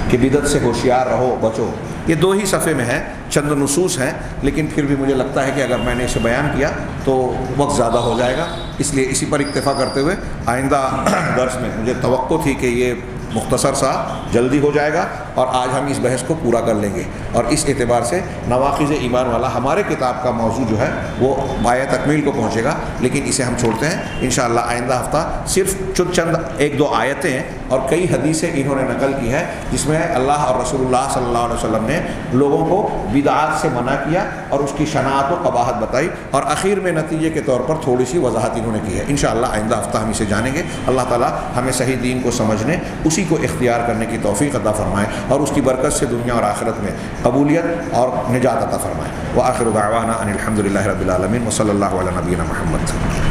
S1: کہ بدعت سے ہوشیار رہو، بچو، یہ 2 ہی صفحے میں ہے، چند نصوص ہیں، لیکن پھر بھی مجھے لگتا ہے کہ اگر میں نے اسے بیان کیا تو وقت زیادہ ہو جائے گا، اس لیے اسی پر اکتفا کرتے ہوئے آئندہ درس میں مجھے توقع تھی کہ یہ مختصر سا جلدی ہو جائے گا اور آج ہم اس بحث کو پورا کر لیں گے، اور اس اعتبار سے نواقض ایمان والا ہمارے کتاب کا موضوع جو ہے وہ بائے تکمیل کو پہنچے گا، لیکن اسے ہم چھوڑتے ہیں انشاءاللہ آئندہ ہفتہ۔ صرف چند 1-2 آیتیں اور کئی حدیثیں انہوں نے نقل کی ہے جس میں اللہ اور رسول اللہ صلی اللہ علیہ وسلم نے لوگوں کو بدعات سے منع کیا اور اس کی شناعت و قباحت بتائی، اور اخیر میں نتیجے کے طور پر تھوڑی سی وضاحت انہوں نے کی ہے۔ انشاءاللہ آئندہ ہفتہ ہم اسے جانیں گے۔ اللہ تعالیٰ ہمیں صحیح دین کو سمجھنے، اسی کو اختیار کرنے کی توفیق عطا فرمائے، اور اس کی برکت سے دنیا اور آخرت میں قبولیت اور نجات عطا فرمائے۔ وآخر دعوانا ان الحمد للہ رب العالمین، وصلی اللہ علی نبینا محمد۔